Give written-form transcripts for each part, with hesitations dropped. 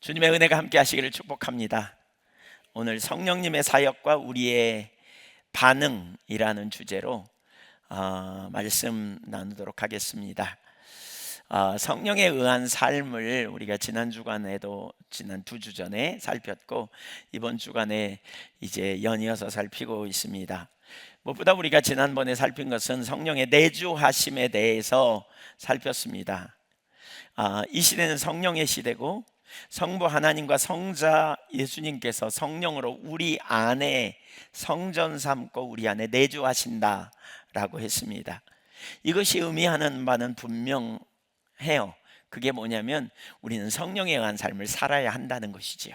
주님의 은혜가 함께 하시기를 축복합니다. 오늘 성령님의 사역과 우리의 반응이라는 주제로 말씀 나누도록 하겠습니다. 성령에 의한 삶을 우리가 지난 주간에도 지난 2주 전에 살폈고 이번 주간에 이제 연이어서 살피고 있습니다. 무엇보다 우리가 지난번에 살핀 것은 성령의 내주하심에 대해서 살폈습니다. 이 시대는 성령의 시대고 성부 하나님과 성자 예수님께서 성령으로 우리 안에 성전 삼고 우리 안에 내주하신다라고 했습니다. 이것이 의미하는 바는 분명해요. 그게 뭐냐면 우리는 성령에 의한 삶을 살아야 한다는 것이지요.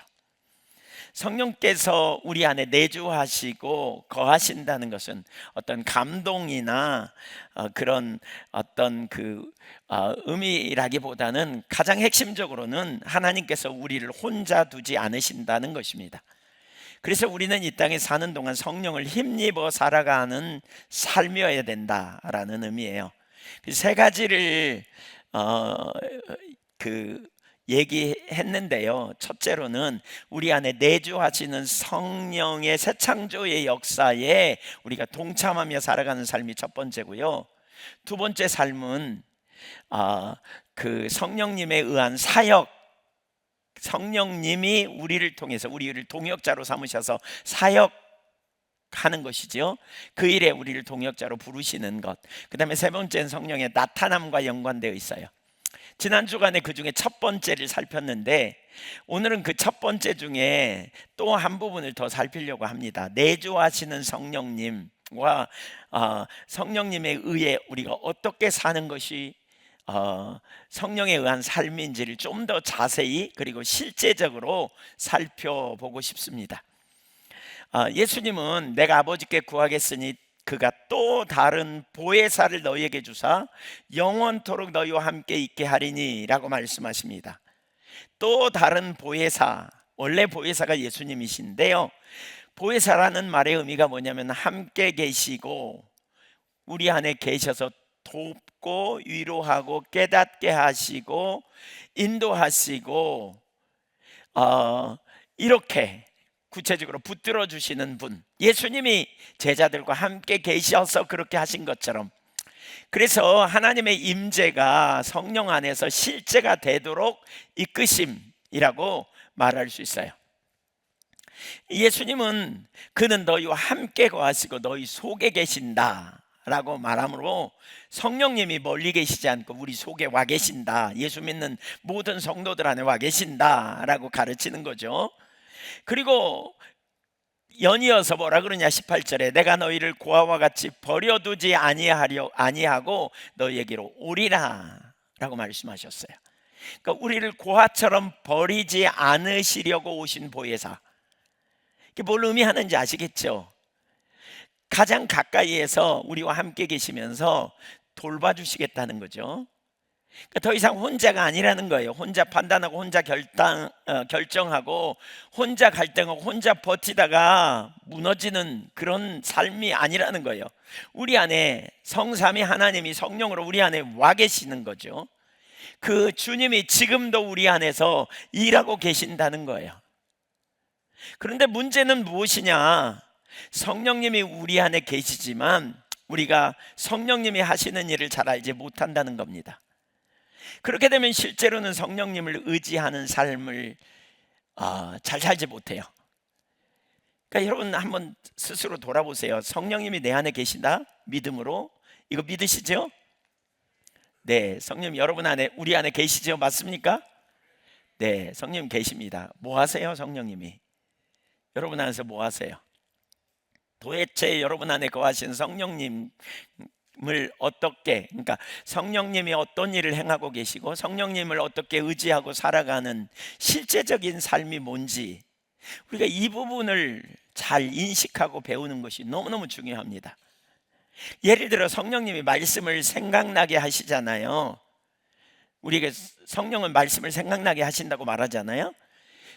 성령께서 우리 안에 내주하시고 거하신다는 것은 어떤 감동이나 그런 어떤 의미라기보다는 가장 핵심적으로는 하나님께서 우리를 혼자 두지 않으신다는 것입니다. 그래서 우리는 이 땅에 사는 동안 성령을 힘입어 살아가는 삶이어야 된다라는 의미예요. 세 가지를 얘기했는데요. 첫째로는 우리 안에 내주하시는 성령의 새 창조의 역사에 우리가 동참하며 살아가는 삶이 첫 번째고요. 두 번째 삶은 그 성령님에 의한 사역, 성령님이 우리를 통해서 우리를 동역자로 삼으셔서 사역하는 것이죠. 그 일에 우리를 동역자로 부르시는 것. 그 다음에 세 번째는 성령의 나타남과 연관되어 있어요. 지난 주간에 그 중에 첫 번째를 살폈는데 오늘은 그 첫 번째 중에 또 한 부분을 더 살피려고 합니다. 내주하시는 성령님과 성령님에 의해 우리가 어떻게 사는 것이 성령에 의한 삶인지를 좀 더 자세히 그리고 실제적으로 살펴보고 싶습니다. 예수님은 내가 아버지께 구하겠으니 그가 또 다른 보혜사를 너희에게 주사 영원토록 너희와 함께 있게 하리니 라고 말씀하십니다. 또 다른 보혜사, 원래 보혜사가 예수님이신데요, 보혜사라는 말의 의미가 뭐냐면 함께 계시고 우리 안에 계셔서 돕고 위로하고 깨닫게 하시고 인도하시고 이렇게 구체적으로 붙들어 주시는 분, 예수님이 제자들과 함께 계셔서 그렇게 하신 것처럼, 그래서 하나님의 임재가 성령 안에서 실제가 되도록 이끄심이라고 말할 수 있어요. 예수님은 그는 너희와 함께 거하시고 너희 속에 계신다 라고 말하므로 성령님이 멀리 계시지 않고 우리 속에 와 계신다, 예수 믿는 모든 성도들 안에 와 계신다 라고 가르치는 거죠. 그리고 연이어서 뭐라 그러냐, 18절에 내가 너희를 고아와 같이 버려두지 아니하고 너희에게로 오리라 라고 말씀하셨어요. 그러니까 우리를 고아처럼 버리지 않으시려고 오신 보혜사, 이게 뭘 의미하는지 아시겠죠? 가장 가까이에서 우리와 함께 계시면서 돌봐주시겠다는 거죠. 그러니까 더 이상 혼자가 아니라는 거예요. 혼자 판단하고 혼자 결정하고 혼자 갈등하고 혼자 버티다가 무너지는 그런 삶이 아니라는 거예요. 우리 안에 성삼위 하나님이 성령으로 우리 안에 와 계시는 거죠. 그 주님이 지금도 우리 안에서 일하고 계신다는 거예요. 그런데 문제는 무엇이냐? 성령님이 우리 안에 계시지만 우리가 성령님이 하시는 일을 잘 알지 못한다는 겁니다. 그렇게 되면 실제로는 성령님을 의지하는 삶을 잘 살지 못해요. 그러니까 여러분 한번 스스로 돌아보세요. 성령님이 내 안에 계신다? 믿음으로 이거 믿으시죠? 네, 성령 여러분 안에, 우리 안에 계시죠? 맞습니까? 네, 성령 계십니다. 뭐 하세요? 성령님이 여러분 안에서 뭐 하세요? 도대체 여러분 안에 거하신 성령님을 어떻게, 그러니까 성령님이 어떤 일을 행하고 계시고 성령님을 어떻게 의지하고 살아가는 실제적인 삶이 뭔지, 우리가 이 부분을 잘 인식하고 배우는 것이 너무너무 중요합니다. 예를 들어 성령님이 말씀을 생각나게 하시잖아요. 우리가 성령은 말씀을 생각나게 하신다고 말하잖아요.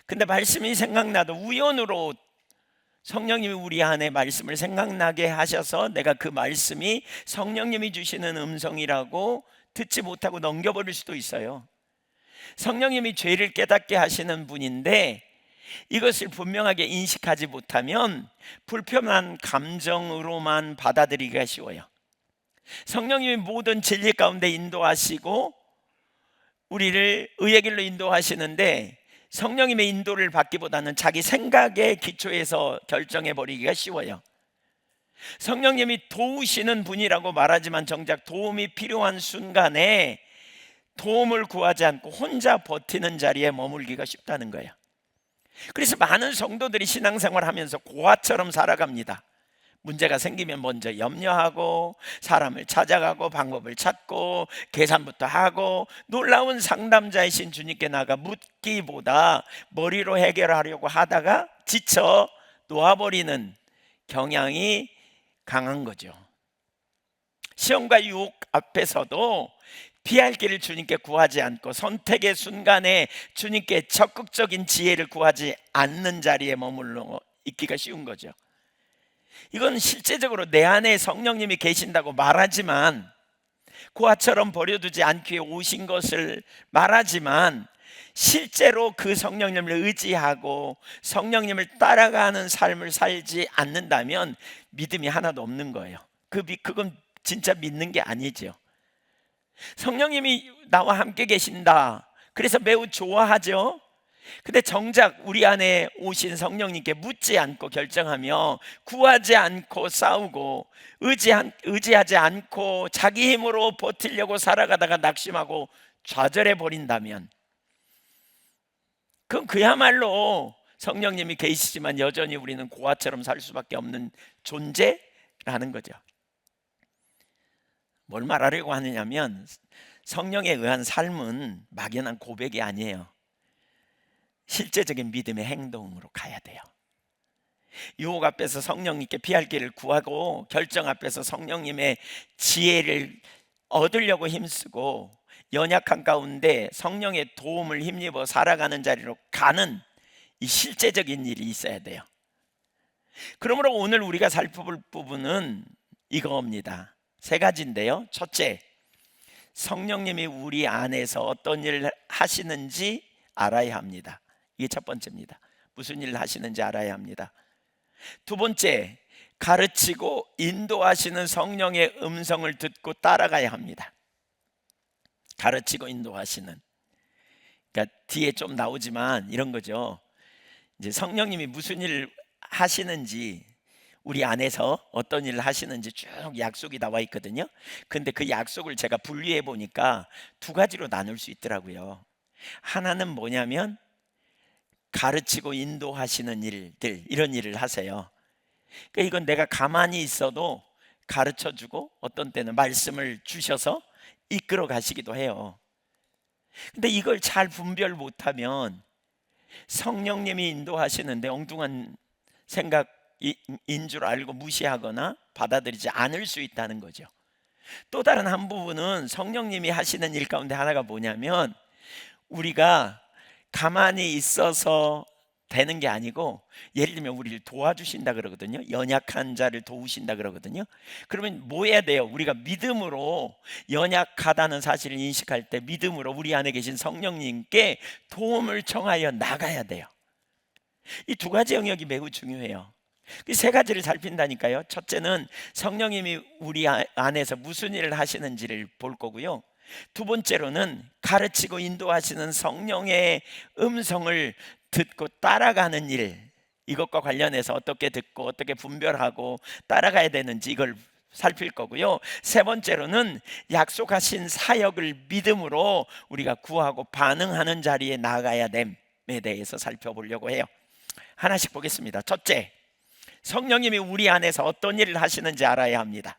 근데 말씀이 생각나도 우연으로 성령님이 우리 안에 말씀을 생각나게 하셔서 내가 그 말씀이 성령님이 주시는 음성이라고 듣지 못하고 넘겨버릴 수도 있어요. 성령님이 죄를 깨닫게 하시는 분인데 이것을 분명하게 인식하지 못하면 불편한 감정으로만 받아들이기가 쉬워요. 성령님이 모든 진리 가운데 인도하시고 우리를 의의 길로 인도하시는데 성령님의 인도를 받기보다는 자기 생각의 기초에서 결정해 버리기가 쉬워요. 성령님이 도우시는 분이라고 말하지만 정작 도움이 필요한 순간에 도움을 구하지 않고 혼자 버티는 자리에 머물기가 쉽다는 거예요. 그래서 많은 성도들이 신앙생활 하면서 고아처럼 살아갑니다. 문제가 생기면 먼저 염려하고 사람을 찾아가고 방법을 찾고 계산부터 하고 놀라운 상담자이신 주님께 나가 묻기보다 머리로 해결하려고 하다가 지쳐 놓아버리는 경향이 강한 거죠. 시험과 유혹 앞에서도 피할 길을 주님께 구하지 않고 선택의 순간에 주님께 적극적인 지혜를 구하지 않는 자리에 머물러 있기가 쉬운 거죠. 이건 실제적으로 내 안에 성령님이 계신다고 말하지만, 고아처럼 버려두지 않기 위해 오신 것을 말하지만, 실제로 그 성령님을 의지하고 성령님을 따라가는 삶을 살지 않는다면 믿음이 하나도 없는 거예요. 그건 진짜 믿는 게 아니죠. 성령님이 나와 함께 계신다, 그래서 매우 좋아하죠. 근데 정작 우리 안에 오신 성령님께 묻지 않고 결정하며 구하지 않고 싸우고 의지하지 않고 자기 힘으로 버티려고 살아가다가 낙심하고 좌절해 버린다면 그건 그야말로 성령님이 계시지만 여전히 우리는 고아처럼 살 수밖에 없는 존재라는 거죠. 뭘 말하려고 하느냐면 성령에 의한 삶은 막연한 고백이 아니에요. 실제적인 믿음의 행동으로 가야 돼요. 유혹 앞에서 성령님께 피할 길을 구하고 결정 앞에서 성령님의 지혜를 얻으려고 힘쓰고 연약한 가운데 성령의 도움을 힘입어 살아가는 자리로 가는 이 실제적인 일이 있어야 돼요. 그러므로 오늘 우리가 살펴볼 부분은 이거입니다. 세 가지인데요. 첫째, 성령님이 우리 안에서 어떤 일을 하시는지 알아야 합니다. 이게 첫 번째입니다. 무슨 일을 하시는지 알아야 합니다. 두 번째, 가르치고 인도하시는 성령의 음성을 듣고 따라가야 합니다. 가르치고 인도하시는, 그러니까 뒤에 좀 나오지만 이런 거죠. 이제 성령님이 무슨 일을 하시는지, 우리 안에서 어떤 일을 하시는지 쭉 약속이 나와 있거든요. 근데 그 약속을 제가 분리해 보니까 두 가지로 나눌 수 있더라고요. 하나는 뭐냐면 가르치고 인도하시는 일들, 이런 일을 하세요. 그러니까 이건 내가 가만히 있어도 가르쳐주고 어떤 때는 말씀을 주셔서 이끌어 가시기도 해요. 근데 이걸 잘 분별 못하면 성령님이 인도하시는데 엉뚱한 생각인 줄 알고 무시하거나 받아들이지 않을 수 있다는 거죠. 또 다른 한 부분은 성령님이 하시는 일 가운데 하나가 뭐냐면 우리가 가만히 있어서 되는 게 아니고, 예를 들면 우리를 도와주신다 그러거든요. 연약한 자를 도우신다 그러거든요. 그러면 뭐 해야 돼요? 우리가 믿음으로 연약하다는 사실을 인식할 때 믿음으로 우리 안에 계신 성령님께 도움을 청하여 나가야 돼요. 이 두 가지 영역이 매우 중요해요. 그 세 가지를 살핀다니까요. 첫째는 성령님이 우리 안에서 무슨 일을 하시는지를 볼 거고요. 두 번째로는 가르치고 인도하시는 성령의 음성을 듣고 따라가는 일, 이것과 관련해서 어떻게 듣고 어떻게 분별하고 따라가야 되는지 이걸 살필 거고요. 세 번째로는 약속하신 사역을 믿음으로 우리가 구하고 반응하는 자리에 나가야 됨에 대해서 살펴보려고 해요. 하나씩 보겠습니다. 첫째, 성령님이 우리 안에서 어떤 일을 하시는지 알아야 합니다.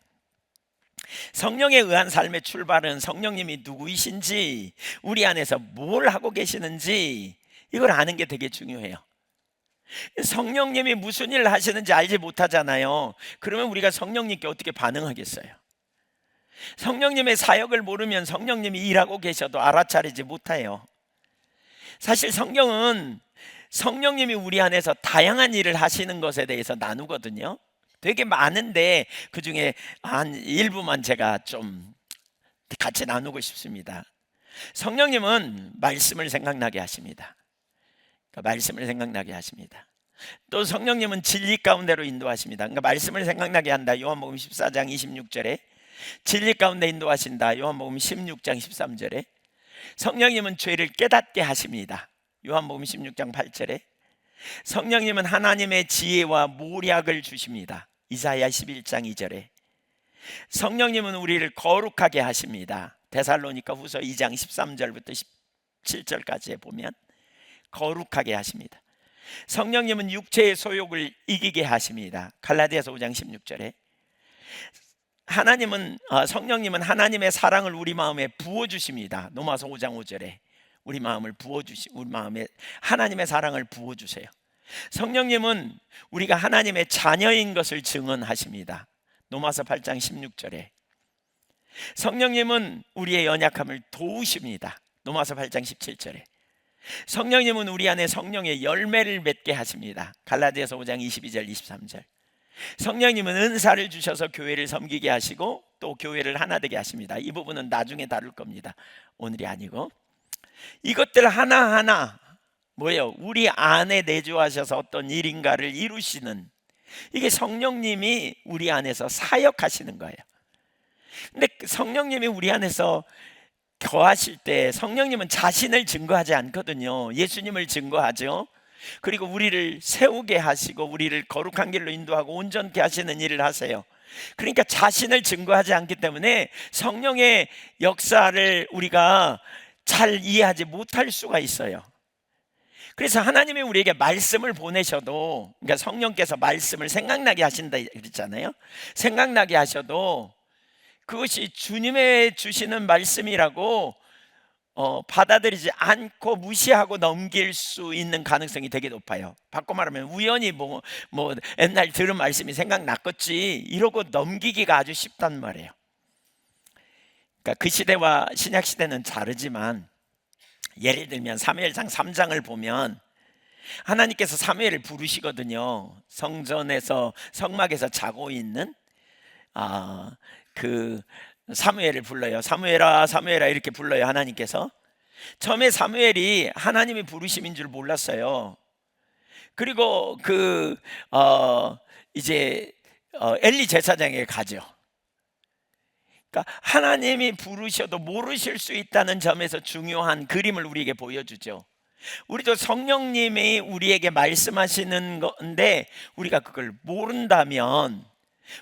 성령에 의한 삶의 출발은 성령님이 누구이신지, 우리 안에서 뭘 하고 계시는지 이걸 아는 게 되게 중요해요. 성령님이 무슨 일을 하시는지 알지 못하잖아요. 그러면 우리가 성령님께 어떻게 반응하겠어요? 성령님의 사역을 모르면 성령님이 일하고 계셔도 알아차리지 못해요. 사실 성경은 성령님이 우리 안에서 다양한 일을 하시는 것에 대해서 나누거든요. 되게 많은데 그중에 한 일부만 제가 좀 같이 나누고 싶습니다. 성령님은 말씀을 생각나게 하십니다. 그러니까 말씀을 생각나게 하십니다. 또 성령님은 진리 가운데로 인도하십니다. 그러니까 말씀을 생각나게 한다. 요한복음 14장 26절에 진리 가운데 인도하신다. 요한복음 16장 13절에 성령님은 죄를 깨닫게 하십니다. 요한복음 16장 8절에 성령님은 하나님의 지혜와 모략을 주십니다. 이사야 11장 2절에 성령님은 우리를 거룩하게 하십니다. 데살로니가 후서 2장 13절부터 17절까지 보면 거룩하게 하십니다. 성령님은 육체의 소욕을 이기게 하십니다. 갈라디아서 5장 16절에 성령님은 하나님의 사랑을 우리 마음에 부어주십니다. 로마서 5장 5절에 우리 마음에 하나님의 사랑을 부어주세요. 성령님은 우리가 하나님의 자녀인 것을 증언하십니다. 로마서 8장 16절에 성령님은 우리의 연약함을 도우십니다. 로마서 8장 17절에 성령님은 우리 안에 성령의 열매를 맺게 하십니다. 갈라디아서 5장 22절 23절 성령님은 은사를 주셔서 교회를 섬기게 하시고 또 교회를 하나 되게 하십니다. 이 부분은 나중에 다룰 겁니다. 오늘이 아니고 이것들 하나하나 뭐예요? 우리 안에 내주하셔서 어떤 일인가를 이루시는, 이게 성령님이 우리 안에서 사역하시는 거예요. 근데 성령님이 우리 안에서 거하실 때 성령님은 자신을 증거하지 않거든요. 예수님을 증거하죠. 그리고 우리를 세우게 하시고 우리를 거룩한 길로 인도하고 온전케 하시는 일을 하세요. 그러니까 자신을 증거하지 않기 때문에 성령의 역사를 우리가 잘 이해하지 못할 수가 있어요. 그래서 하나님이 우리에게 말씀을 보내셔도, 그러니까 성령께서 말씀을 생각나게 하신다 그랬잖아요. 생각나게 하셔도 그것이 주님의 주시는 말씀이라고 받아들이지 않고 무시하고 넘길 수 있는 가능성이 되게 높아요. 바꿔 말하면 우연히 뭐 옛날 들은 말씀이 생각났겠지 이러고 넘기기가 아주 쉽단 말이에요. 그러니까 그 시대와 신약 시대는 다르지만, 예를 들면 사무엘상 3장을 보면 하나님께서 사무엘을 부르시거든요. 성전에서 성막에서 자고 있는 그 사무엘을 불러요. 사무엘아 사무엘아 이렇게 불러요. 하나님께서 처음에 사무엘이 하나님이 부르심인 줄 몰랐어요. 그리고 엘리 제사장에게 가죠. 그러니까 하나님이 부르셔도 모르실 수 있다는 점에서 중요한 그림을 우리에게 보여주죠. 우리도 성령님이 우리에게 말씀하시는 건데 우리가 그걸 모른다면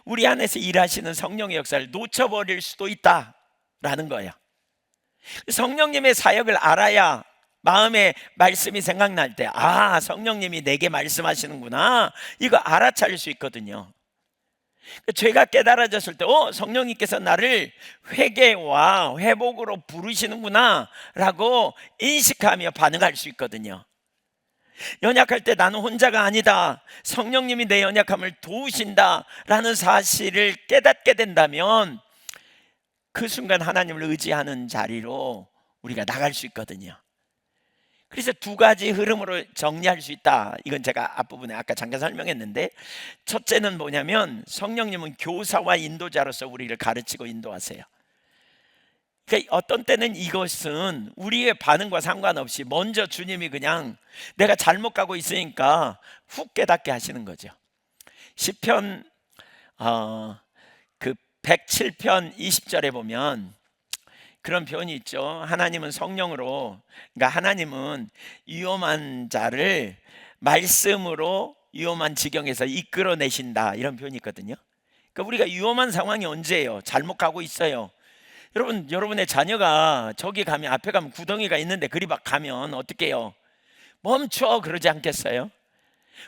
우리 안에서 일하시는 성령의 역사를 놓쳐버릴 수도 있다라는 거예요. 성령님의 사역을 알아야 마음에 말씀이 생각날 때 성령님이 내게 말씀하시는구나, 이거 알아차릴 수 있거든요. 죄가 깨달아졌을 때 성령님께서 나를 회개와 회복으로 부르시는구나 라고 인식하며 반응할 수 있거든요. 연약할 때 나는 혼자가 아니다, 성령님이 내 연약함을 도우신다 라는 사실을 깨닫게 된다면 그 순간 하나님을 의지하는 자리로 우리가 나갈 수 있거든요. 그래서 두 가지 흐름으로 정리할 수 있다. 이건 제가 앞부분에 아까 잠깐 설명했는데, 첫째는 뭐냐면 성령님은 교사와 인도자로서 우리를 가르치고 인도하세요. 그러니까 어떤 때는 이것은 우리의 반응과 상관없이 먼저 주님이 그냥 내가 잘못 가고 있으니까 훅 깨닫게 하시는 거죠. 시편 107편 20절에 보면 그런 표현이 있죠. 하나님은 성령으로, 그러니까 하나님은 위험한 자를 말씀으로 위험한 지경에서 이끌어내신다, 이런 표현이 있거든요. 그러니까 우리가 위험한 상황이 언제예요? 잘못 가고 있어요. 여러분의 자녀가 저기 가면, 앞에 가면 구덩이가 있는데 그리 막 가면 어떻게 해요? 멈춰 그러지 않겠어요?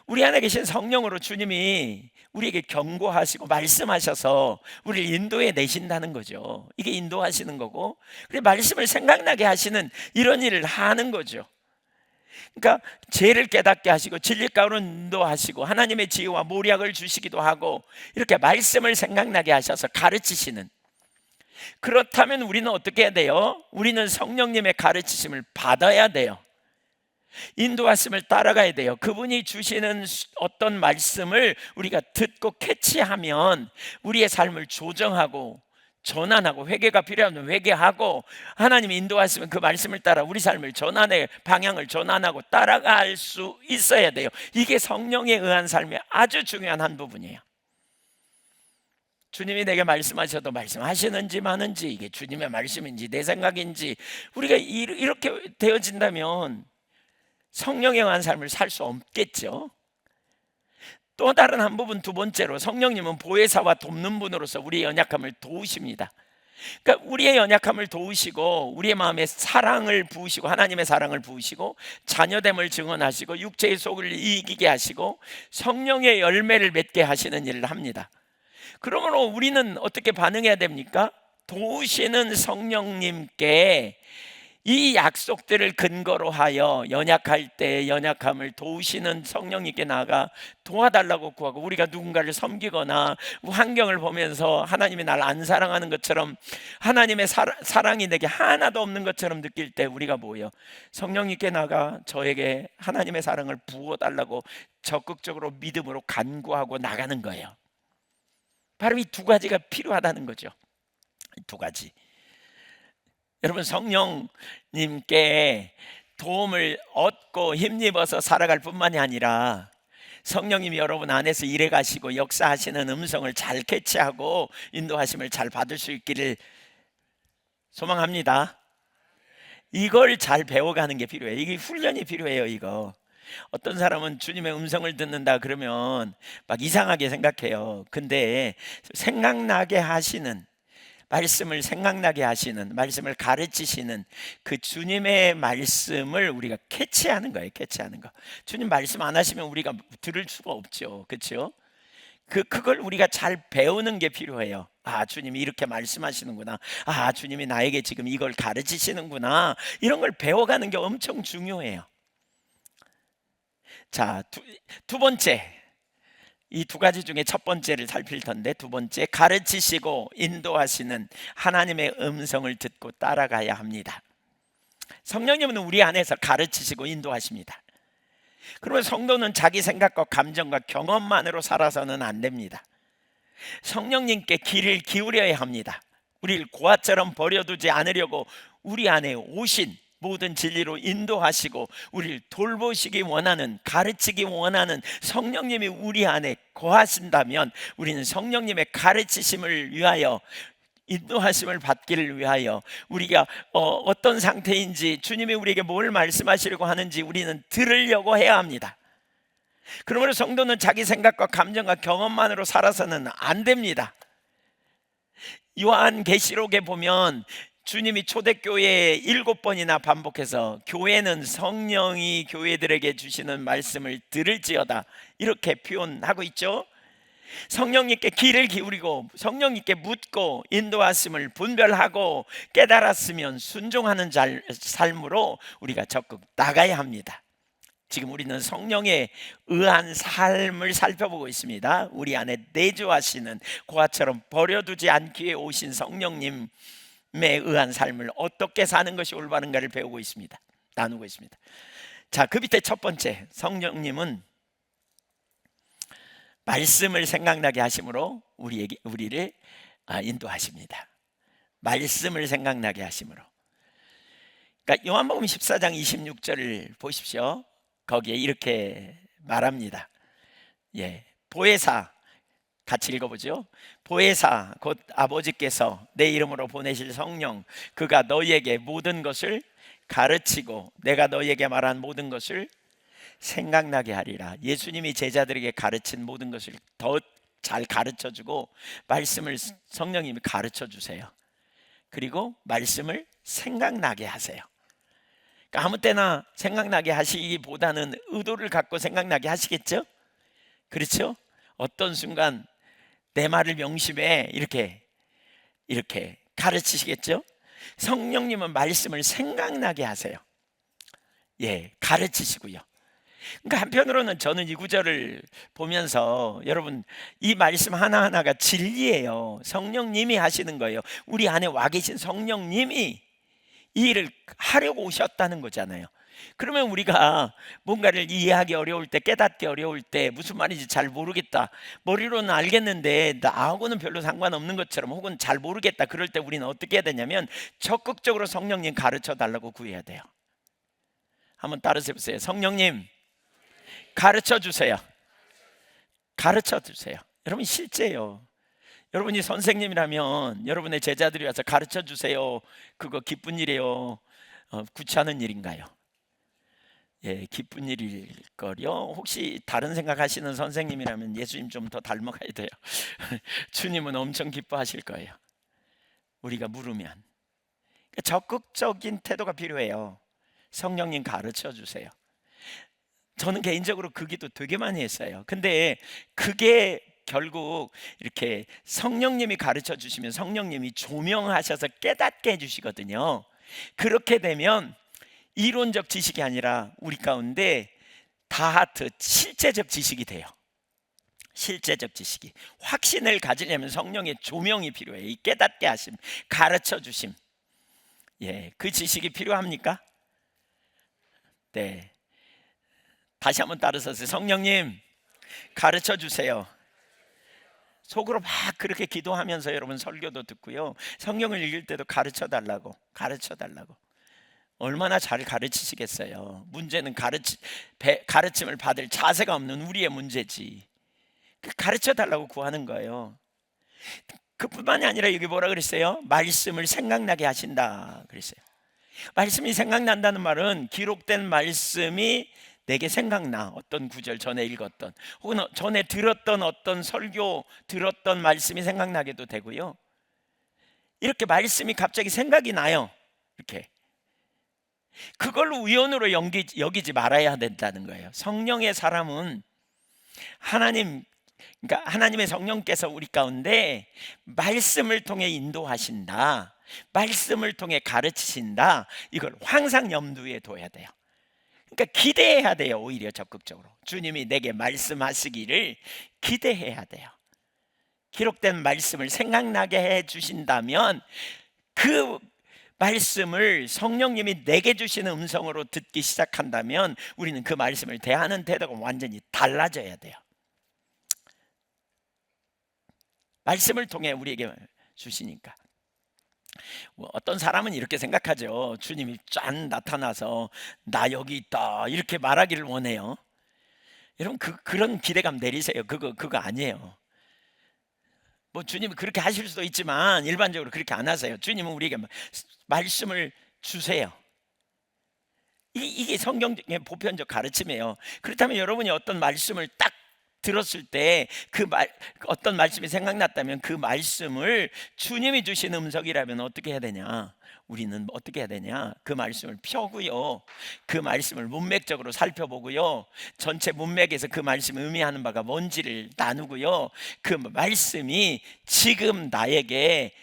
우리 안에 계신 성령으로 주님이 우리에게 경고하시고 말씀하셔서 우리를 인도해 내신다는 거죠. 이게 인도하시는 거고, 그래 말씀을 생각나게 하시는 이런 일을 하는 거죠. 그러니까 죄를 깨닫게 하시고 진리 가운데로 인도하시고 하나님의 지혜와 모략을 주시기도 하고, 이렇게 말씀을 생각나게 하셔서 가르치시는. 그렇다면 우리는 어떻게 해야 돼요? 우리는 성령님의 가르치심을 받아야 돼요. 인도하심을 따라가야 돼요. 그분이 주시는 어떤 말씀을 우리가 듣고 캐치하면 우리의 삶을 조정하고 전환하고, 회개가 필요하면 회개하고, 하나님이 인도하시면 그 말씀을 따라 우리 삶을 전환해, 방향을 전환하고 따라갈 수 있어야 돼요. 이게 성령에 의한 삶의 아주 중요한 한 부분이에요. 주님이 내게 말씀하셔도 말씀하시는지 마는지, 이게 주님의 말씀인지 내 생각인지, 우리가 이렇게 되어진다면 성령에 의한 삶을 살 수 없겠죠. 또 다른 한 부분, 두 번째로, 성령님은 보혜사와 돕는 분으로서 우리의 연약함을 도우십니다. 그러니까 우리의 연약함을 도우시고, 우리의 마음에 사랑을 부으시고, 하나님의 사랑을 부으시고, 자녀됨을 증언하시고, 육체의 속을 이기게 하시고, 성령의 열매를 맺게 하시는 일을 합니다. 그러므로 우리는 어떻게 반응해야 됩니까? 도우시는 성령님께 이 약속들을 근거로 하여 연약할 때 연약함을 도우시는 성령님께 나아가 도와달라고 구하고, 우리가 누군가를 섬기거나 환경을 보면서 하나님이 날 안 사랑하는 것처럼, 하나님의 사랑이 내게 하나도 없는 것처럼 느낄 때 우리가 뭐예요? 성령님께 나아가 저에게 하나님의 사랑을 부어달라고 적극적으로 믿음으로 간구하고 나가는 거예요. 바로 이 두 가지가 필요하다는 거죠. 두 가지. 여러분, 성령님께 도움을 얻고 힘입어서 살아갈 뿐만이 아니라, 성령님이 여러분 안에서 일해 가시고 역사하시는 음성을 잘 캐치하고 인도하심을 잘 받을 수 있기를 소망합니다. 이걸 잘 배워가는 게 필요해요. 이게 훈련이 필요해요. 이거 어떤 사람은 주님의 음성을 듣는다 그러면 막 이상하게 생각해요. 근데 생각나게 하시는, 말씀을 생각나게 하시는, 말씀을 가르치시는 그 주님의 말씀을 우리가 캐치하는 거예요. 캐치하는 거. 주님 말씀 안 하시면 우리가 들을 수가 없죠. 그렇죠? 그걸 우리가 잘 배우는 게 필요해요. 아, 주님이 이렇게 말씀하시는구나. 아, 주님이 나에게 지금 이걸 가르치시는구나. 이런 걸 배워가는 게 엄청 중요해요. 자, 두 번째, 이 두 가지 중에 첫 번째를 살필 텐데, 두 번째, 가르치시고 인도하시는 하나님의 음성을 듣고 따라가야 합니다. 성령님은 우리 안에서 가르치시고 인도하십니다. 그러면 성도는 자기 생각과 감정과 경험만으로 살아서는 안 됩니다. 성령님께 귀를 기울여야 합니다. 우리를 고아처럼 버려두지 않으려고 우리 안에 오신, 모든 진리로 인도하시고 우리를 돌보시기 원하는, 가르치기 원하는 성령님이 우리 안에 거하신다면, 우리는 성령님의 가르치심을 위하여, 인도하심을 받기를 위하여, 우리가 어떤 상태인지, 주님이 우리에게 뭘 말씀하시려고 하는지 우리는 들으려고 해야 합니다. 그러므로 성도는 자기 생각과 감정과 경험만으로 살아서는 안 됩니다. 요한계시록에 보면 주님이 초대교회에 7번이나 반복해서 교회는 성령이 교회들에게 주시는 말씀을 들을지어다, 이렇게 표현하고 있죠. 성령님께 귀를 기울이고 성령님께 묻고 인도하심을 분별하고 깨달았으면 순종하는 삶으로 우리가 적극 나가야 합니다. 지금 우리는 성령에 의한 삶을 살펴보고 있습니다. 우리 안에 내주하시는, 고아처럼 버려두지 않기에 오신 성령님에 의한 삶을 어떻게 사는 것이 올바른가를 배우고 있습니다. 나누고 있습니다. 자, 그 밑에 첫 번째, 성령님은 말씀을 생각나게 하심으로 우리를 인도하십니다. 말씀을 생각나게 하심으로. 그러니까 요한복음 14장 26절을 보십시오. 거기에 이렇게 말합니다. 보혜사, 같이 읽어보죠. 보혜사 곧 아버지께서 내 이름으로 보내실 성령, 그가 너희에게 모든 것을 가르치고 내가 너희에게 말한 모든 것을 생각나게 하리라. 예수님이 제자들에게 가르친 모든 것을 더 잘 가르쳐주고, 말씀을 성령님이 가르쳐주세요. 그리고 말씀을 생각나게 하세요. 그러니까 아무 때나 생각나게 하시기보다는 의도를 갖고 생각나게 하시겠죠? 그렇죠? 어떤 순간 내 말을 명심해, 이렇게 가르치시겠죠? 성령님은 말씀을 생각나게 하세요. 가르치시고요. 그러니까 한편으로는 저는 이 구절을 보면서, 여러분, 이 말씀 하나하나가 진리예요. 성령님이 하시는 거예요. 우리 안에 와 계신 성령님이 이 일을 하려고 오셨다는 거잖아요. 그러면 우리가 뭔가를 이해하기 어려울 때, 깨닫기 어려울 때, 무슨 말인지 잘 모르겠다, 머리로는 알겠는데 나하고는 별로 상관없는 것처럼, 혹은 잘 모르겠다, 그럴 때 우리는 어떻게 해야 되냐면 적극적으로 성령님 가르쳐 달라고 구해야 돼요. 한번 따라서 해보세요. 성령님 가르쳐 주세요. 가르쳐 주세요. 여러분, 실제요. 여러분이 선생님이라면 여러분의 제자들이 와서 가르쳐 주세요, 그거 기쁜 일이에요, 구차한 일인가요? 예, 기쁜 일일 거요. 혹시 다른 생각하시는 선생님이라면 예수님 좀 더 닮아가야 돼요. 주님은 엄청 기뻐하실 거예요, 우리가 물으면. 그러니까 적극적인 태도가 필요해요. 성령님 가르쳐 주세요. 저는 개인적으로 그 기도 되게 많이 했어요. 근데 그게 결국 이렇게 성령님이 가르쳐 주시면 성령님이 조명하셔서 깨닫게 해주시거든요. 그렇게 되면 이론적 지식이 아니라 우리 가운데 다하트, 실제적 지식이 돼요. 실제적 지식이. 확신을 가지려면 성령의 조명이 필요해요. 이 깨닫게 하심, 가르쳐 주심. 예, 그 지식이 필요합니까? 네. 다시 한번 따라서세요. 성령님 가르쳐 주세요. 속으로 막 그렇게 기도하면서 여러분 설교도 듣고요, 성경을 읽을 때도 가르쳐 달라고, 가르쳐 달라고. 얼마나 잘 가르치시겠어요. 문제는 가르침을 받을 자세가 없는 우리의 문제지. 가르쳐 달라고 구하는 거예요. 그뿐만이 아니라 여기 뭐라 그랬어요? 말씀을 생각나게 하신다 그랬어요. 말씀이 생각난다는 말은 기록된 말씀이 내게 생각나. 어떤 구절 전에 읽었던, 혹은 전에 들었던 어떤 설교, 들었던 말씀이 생각나게도 되고요. 이렇게 말씀이 갑자기 생각이 나요. 이렇게 그걸로 우연으로 여기지 말아야 된다는 거예요. 성령의 사람은 그러니까 하나님의 성령께서 우리 가운데 말씀을 통해 인도하신다, 말씀을 통해 가르치신다, 이걸 항상 염두에 둬야 돼요. 그러니까 기대해야 돼요. 오히려 적극적으로 주님이 내게 말씀하시기를 기대해야 돼요. 기록된 말씀을 생각나게 해 주신다면 그 말씀을 성령님이 내게 주시는 음성으로 듣기 시작한다면 우리는 그 말씀을 대하는 태도가 완전히 달라져야 돼요. 말씀을 통해 우리에게 주시니까. 어떤 사람은 이렇게 생각하죠. 주님이 짠 나타나서 나 여기 있다 이렇게 말하기를 원해요. 여러분, 그런 기대감 내리세요. 그거 아니에요. 뭐 주님이 그렇게 하실 수도 있지만 일반적으로 그렇게 안 하세요. 주님은 우리에게 말씀을 주세요. 이게 성경의 보편적 가르침이에요. 그렇다면 여러분이 어떤 말씀을 딱 들었을 때 어떤 말씀이 생각났다면 그 말씀을 주님이 주신 음성이라면 어떻게 해야 되냐? 우리는 어떻게 해야 되냐? 그 말씀을 펴고요, 그 말씀을 문맥적으로 살펴보고요, 전체 문맥에서 그 말씀이 의미하는 바가 뭔지를 나누고요, 그 말씀이 지금 나에게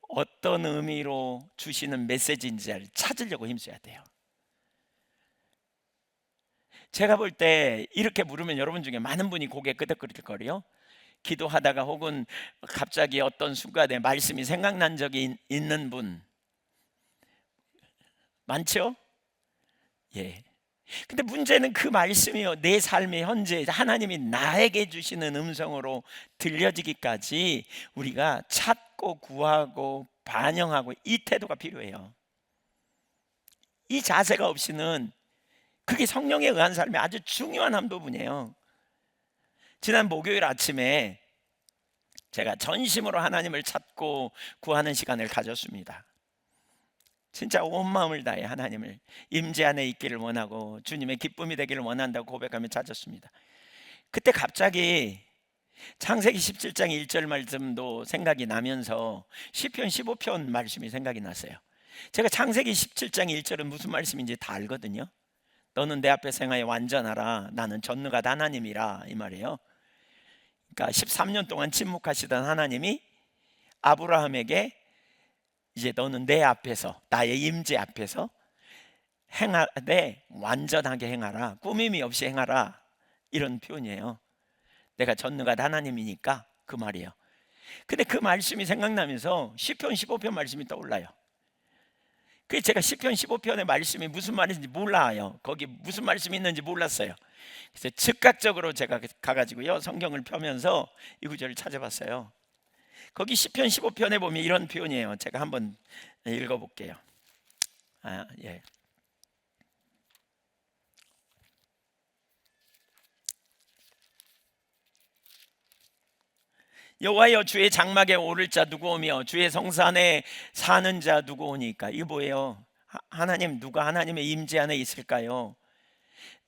어떤 의미로 주시는 메시지인지를 찾으려고 힘써야 돼요. 제가 볼 때 이렇게 물으면 여러분 중에 많은 분이 고개 끄덕끄덕거려요. 기도하다가 혹은 갑자기 어떤 순간에 말씀이 생각난 적이 있는 분 많죠? 예. 근데 문제는 그 말씀이요, 내 삶의 현재 하나님이 나에게 주시는 음성으로 들려지기까지 우리가 찾고 구하고 반영하고 이 태도가 필요해요. 이 자세가 없이는, 그게 성령에 의한 삶의 아주 중요한 한 부분이에요. 지난 목요일 아침에 제가 전심으로 하나님을 찾고 구하는 시간을 가졌습니다. 진짜 온 마음을 다해 하나님을 임재 안에 있기를 원하고 주님의 기쁨이 되기를 원한다고 고백하며 찾았습니다. 그때 갑자기 창세기 17장 1절 말씀도 생각이 나면서 시편 15편 말씀이 생각이 났어요. 제가 창세기 17장 1절은 무슨 말씀인지 다 알거든요. 너는 내 앞에서 행하여 완전하라, 나는 전능하다 하나님이라, 이 말이에요. 그러니까 13년 동안 침묵하시던 하나님이 아브라함에게 이제 너는 내 앞에서, 나의 임재 앞에서 행하되 완전하게 행하라, 꾸밈이 없이 행하라, 이런 표현이에요. 내가 전능하다 하나님이니까 그 말이에요. 근데 그 말씀이 생각나면서 시편 15편 말씀이 떠올라요. 그래서 제가 시편 15편의 말씀이 무슨 말인지 몰라요. 거기 무슨 말씀이 있는지 몰랐어요. 그래서 즉각적으로 제가 가가지고요 성경을 펴면서 이 구절을 찾아봤어요. 거기 시편 15편에 보면 이런 표현이에요. 제가 한번 읽어볼게요. 예. 여호와여, 주의 장막에 오를 자 누구 오며 주의 성산에 사는 자 누구 오니까. 이거 뭐예요? 하나님, 누가 하나님의 임재 안에 있을까요?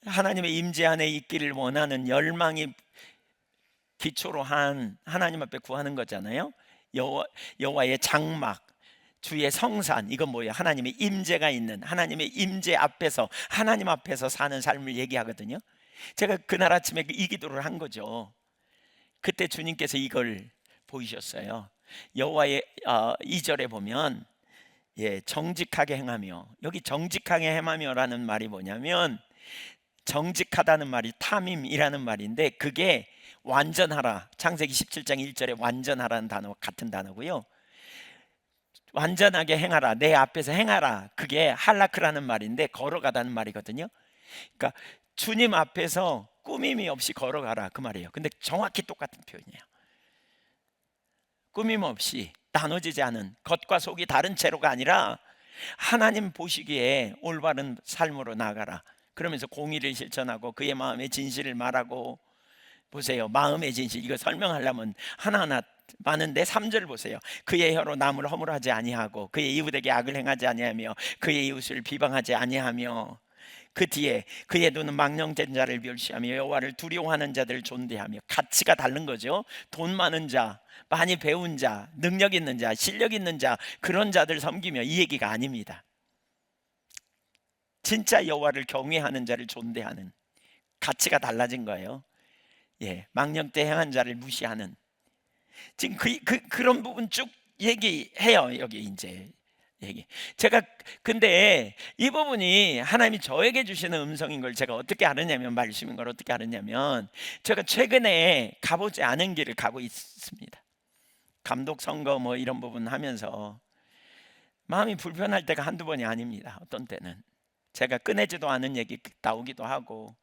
하나님의 임재 안에 있기를 원하는 열망이 기초로 한 하나님 앞에 구하는 거잖아요. 여호와의 장막, 주의 성산, 이건 뭐예요? 하나님의 임재가 있는, 하나님의 임재 앞에서, 하나님 앞에서 사는 삶을 얘기하거든요. 제가 그날 아침에 이 기도를 한 거죠. 그때 주님께서 이걸 보이셨어요. 여호와의 2절에 보면 정직하게 행하며, 여기 정직하게 행하며라는 말이 뭐냐면, 정직하다는 말이 탐임이라는 말인데 그게 완전하라, 창세기 17장 1절에 완전하라는 단어와 같은 단어고요. 완전하게 행하라, 내 앞에서 행하라, 그게 할라크라는 말인데 걸어가다는 말이거든요. 그러니까 주님 앞에서 꾸밈이 없이 걸어가라, 그 말이에요. 근데 정확히 똑같은 표현이에요. 꾸밈 없이, 나눠지지 않은, 겉과 속이 다른 채로가 아니라 하나님 보시기에 올바른 삶으로 나가라. 그러면서 공의를 실천하고 그의 마음의 진실을 말하고. 보세요, 마음의 진실, 이거 설명하려면 하나하나 많은데 3절 보세요. 그의 혀로 남을 허물하지 아니하고 그의 이웃에게 악을 행하지 아니하며 그의 이웃을 비방하지 아니하며. 그 뒤에 그의 눈은 망령된 자를 멸시하며 여호와를 두려워하는 자들을 존대하며. 가치가 다른 거죠. 돈 많은 자, 많이 배운 자, 능력 있는 자, 실력 있는 자, 그런 자들 섬기며, 이 얘기가 아닙니다. 진짜 여호와를 경외하는 자를 존대하는, 가치가 달라진 거예요. 망령되 행한 자를 무시하는. 지금 그런 부분 쭉 얘기해요. 여기 이제 얘기. 제가 근데 이 부분이 하나님이 저에게 주시는 음성인 걸 제가 어떻게 알았냐면, 말씀인 걸 어떻게 알았냐면, 제가 최근에 가보지 않은 길을 가고 있습니다. 감독 선거 뭐 이런 부분 하면서 마음이 불편할 때가 한두 번이 아닙니다. 어떤 때는 제가 꺼내지도 않은 얘기 나오기도 하고,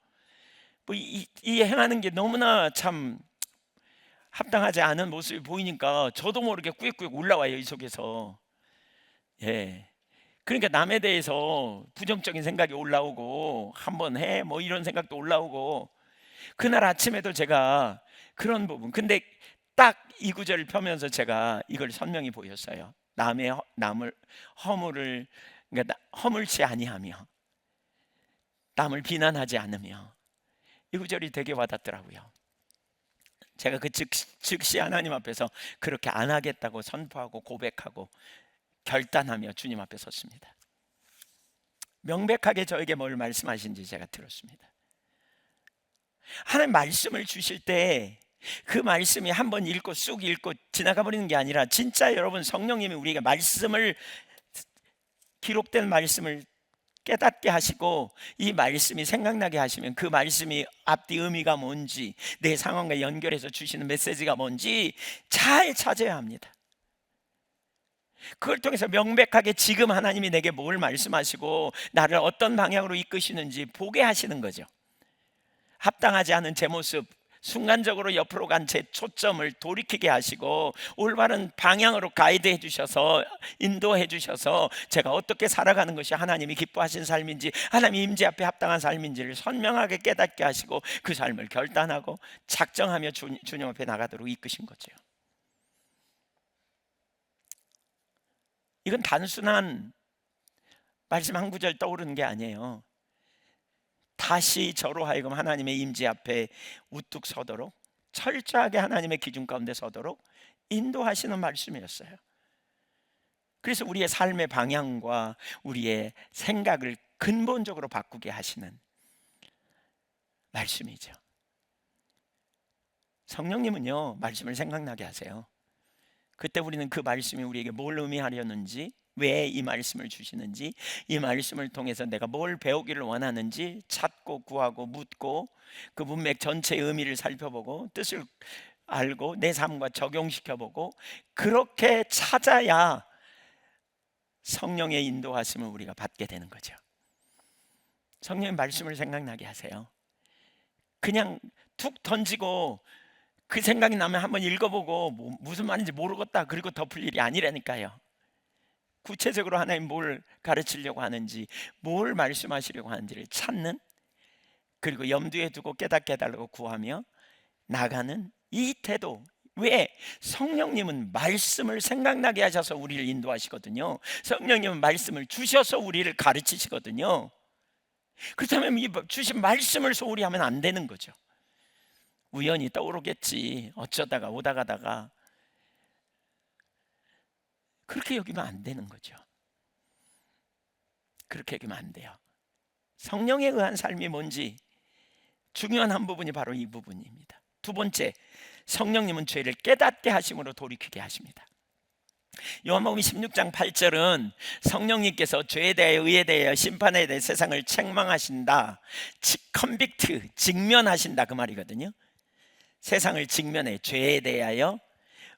뭐 이 행하는 게 너무나 참 합당하지 않은 모습이 보이니까 저도 모르게 꾸역꾸역 올라와요, 이 속에서. 그러니까 남에 대해서 부정적인 생각이 올라오고, 한번 해 뭐 이런 생각도 올라오고. 그날 아침에도 제가 그런 부분, 근데 딱 이 구절을 펴면서 제가 이걸 선명히 보였어요. 남을 허물을, 그러니까 허물치 아니하며 남을 비난하지 않으며. 이 구절이 되게 와닿더라고요. 제가 그 즉시 하나님 앞에서 그렇게 안 하겠다고 선포하고 고백하고 결단하며 주님 앞에 섰습니다. 명백하게 저에게 뭘 말씀하신지 제가 들었습니다. 하나님 말씀을 주실 때 그 말씀이 한번 읽고 쑥 읽고 지나가 버리는 게 아니라, 진짜 여러분, 성령님이 우리에게 말씀을, 기록된 말씀을 깨닫게 하시고 이 말씀이 생각나게 하시면, 그 말씀이 앞뒤 의미가 뭔지, 내 상황과 연결해서 주시는 메시지가 뭔지 잘 찾아야 합니다. 그걸 통해서 명백하게 지금 하나님이 내게 뭘 말씀하시고 나를 어떤 방향으로 이끄시는지 보게 하시는 거죠. 합당하지 않은 제 모습, 순간적으로 옆으로 간 제 초점을 돌이키게 하시고 올바른 방향으로 가이드해 주셔서, 인도해 주셔서 제가 어떻게 살아가는 것이 하나님이 기뻐하신 삶인지, 하나님 임재 앞에 합당한 삶인지를 선명하게 깨닫게 하시고 그 삶을 결단하고 작정하며 주님 앞에 나가도록 이끄신 거죠. 이건 단순한 말씀 한 구절 떠오르는 게 아니에요. 다시 저로 하여금 하나님의 임재 앞에 우뚝 서도록, 철저하게 하나님의 기준 가운데 서도록 인도하시는 말씀이었어요. 그래서 우리의 삶의 방향과 우리의 생각을 근본적으로 바꾸게 하시는 말씀이죠. 성령님은요, 말씀을 생각나게 하세요. 그때 우리는 그 말씀이 우리에게 뭘 의미하려는지, 왜 이 말씀을 주시는지, 이 말씀을 통해서 내가 뭘 배우기를 원하는지 찾고 구하고 묻고, 그 문맥 전체의 의미를 살펴보고 뜻을 알고 내 삶과 적용시켜보고, 그렇게 찾아야 성령의 인도하심을 우리가 받게 되는 거죠. 성령의 말씀을 생각나게 하세요. 그냥 툭 던지고 그 생각이 나면 한번 읽어보고 무슨 말인지 모르겠다 그리고 덮을 일이 아니라니까요. 구체적으로 하나님 뭘 가르치려고 하는지, 뭘 말씀하시려고 하는지를 찾는, 그리고 염두에 두고 깨닫게 해달라고 구하며 나가는 이 태도. 왜? 성령님은 말씀을 생각나게 하셔서 우리를 인도하시거든요. 성령님은 말씀을 주셔서 우리를 가르치시거든요. 그렇다면 이 주신 말씀을 소홀히 하면 안 되는 거죠. 우연히 떠오르겠지, 어쩌다가 오다 가다가, 그렇게 여기면 안 되는 거죠. 그렇게 여기면 안 돼요. 성령에 의한 삶이 뭔지 중요한 한 부분이 바로 이 부분입니다. 두 번째, 성령님은 죄를 깨닫게 하심으로 돌이키게 하십니다. 요한복음 16장 8절은 성령님께서 죄에 대하여 의에 대하여 심판에 대해 세상을 책망하신다, 컨빅트, 직면하신다, 그 말이거든요. 세상을 직면해, 죄에 대하여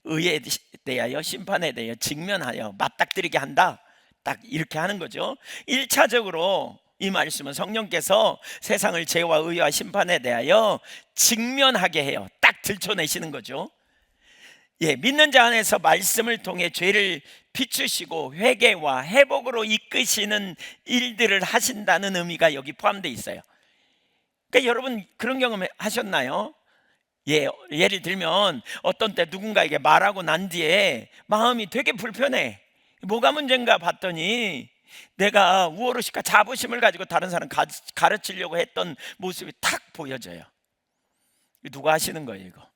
의에 대하여 심판에 대하여 직면하여 맞닥뜨리게 한다, 딱 이렇게 하는 거죠. 1차적으로 이 말씀은 성령께서 세상을 죄와 의와 심판에 대하여 직면하게 해요. 딱 들춰내시는 거죠. 믿는 자 안에서 말씀을 통해 죄를 비추시고 회개와 회복으로 이끄시는 일들을 하신다는 의미가 여기 포함되어 있어요. 그러니까 여러분 그런 경험 하셨나요? 예를 들면 어떤 때 누군가에게 말하고 난 뒤에 마음이 되게 불편해. 뭐가 문제인가 봤더니 내가 우월의식과 자부심을 가지고 다른 사람 가르치려고 했던 모습이 탁 보여져요. 누가 하시는 거예요? 이거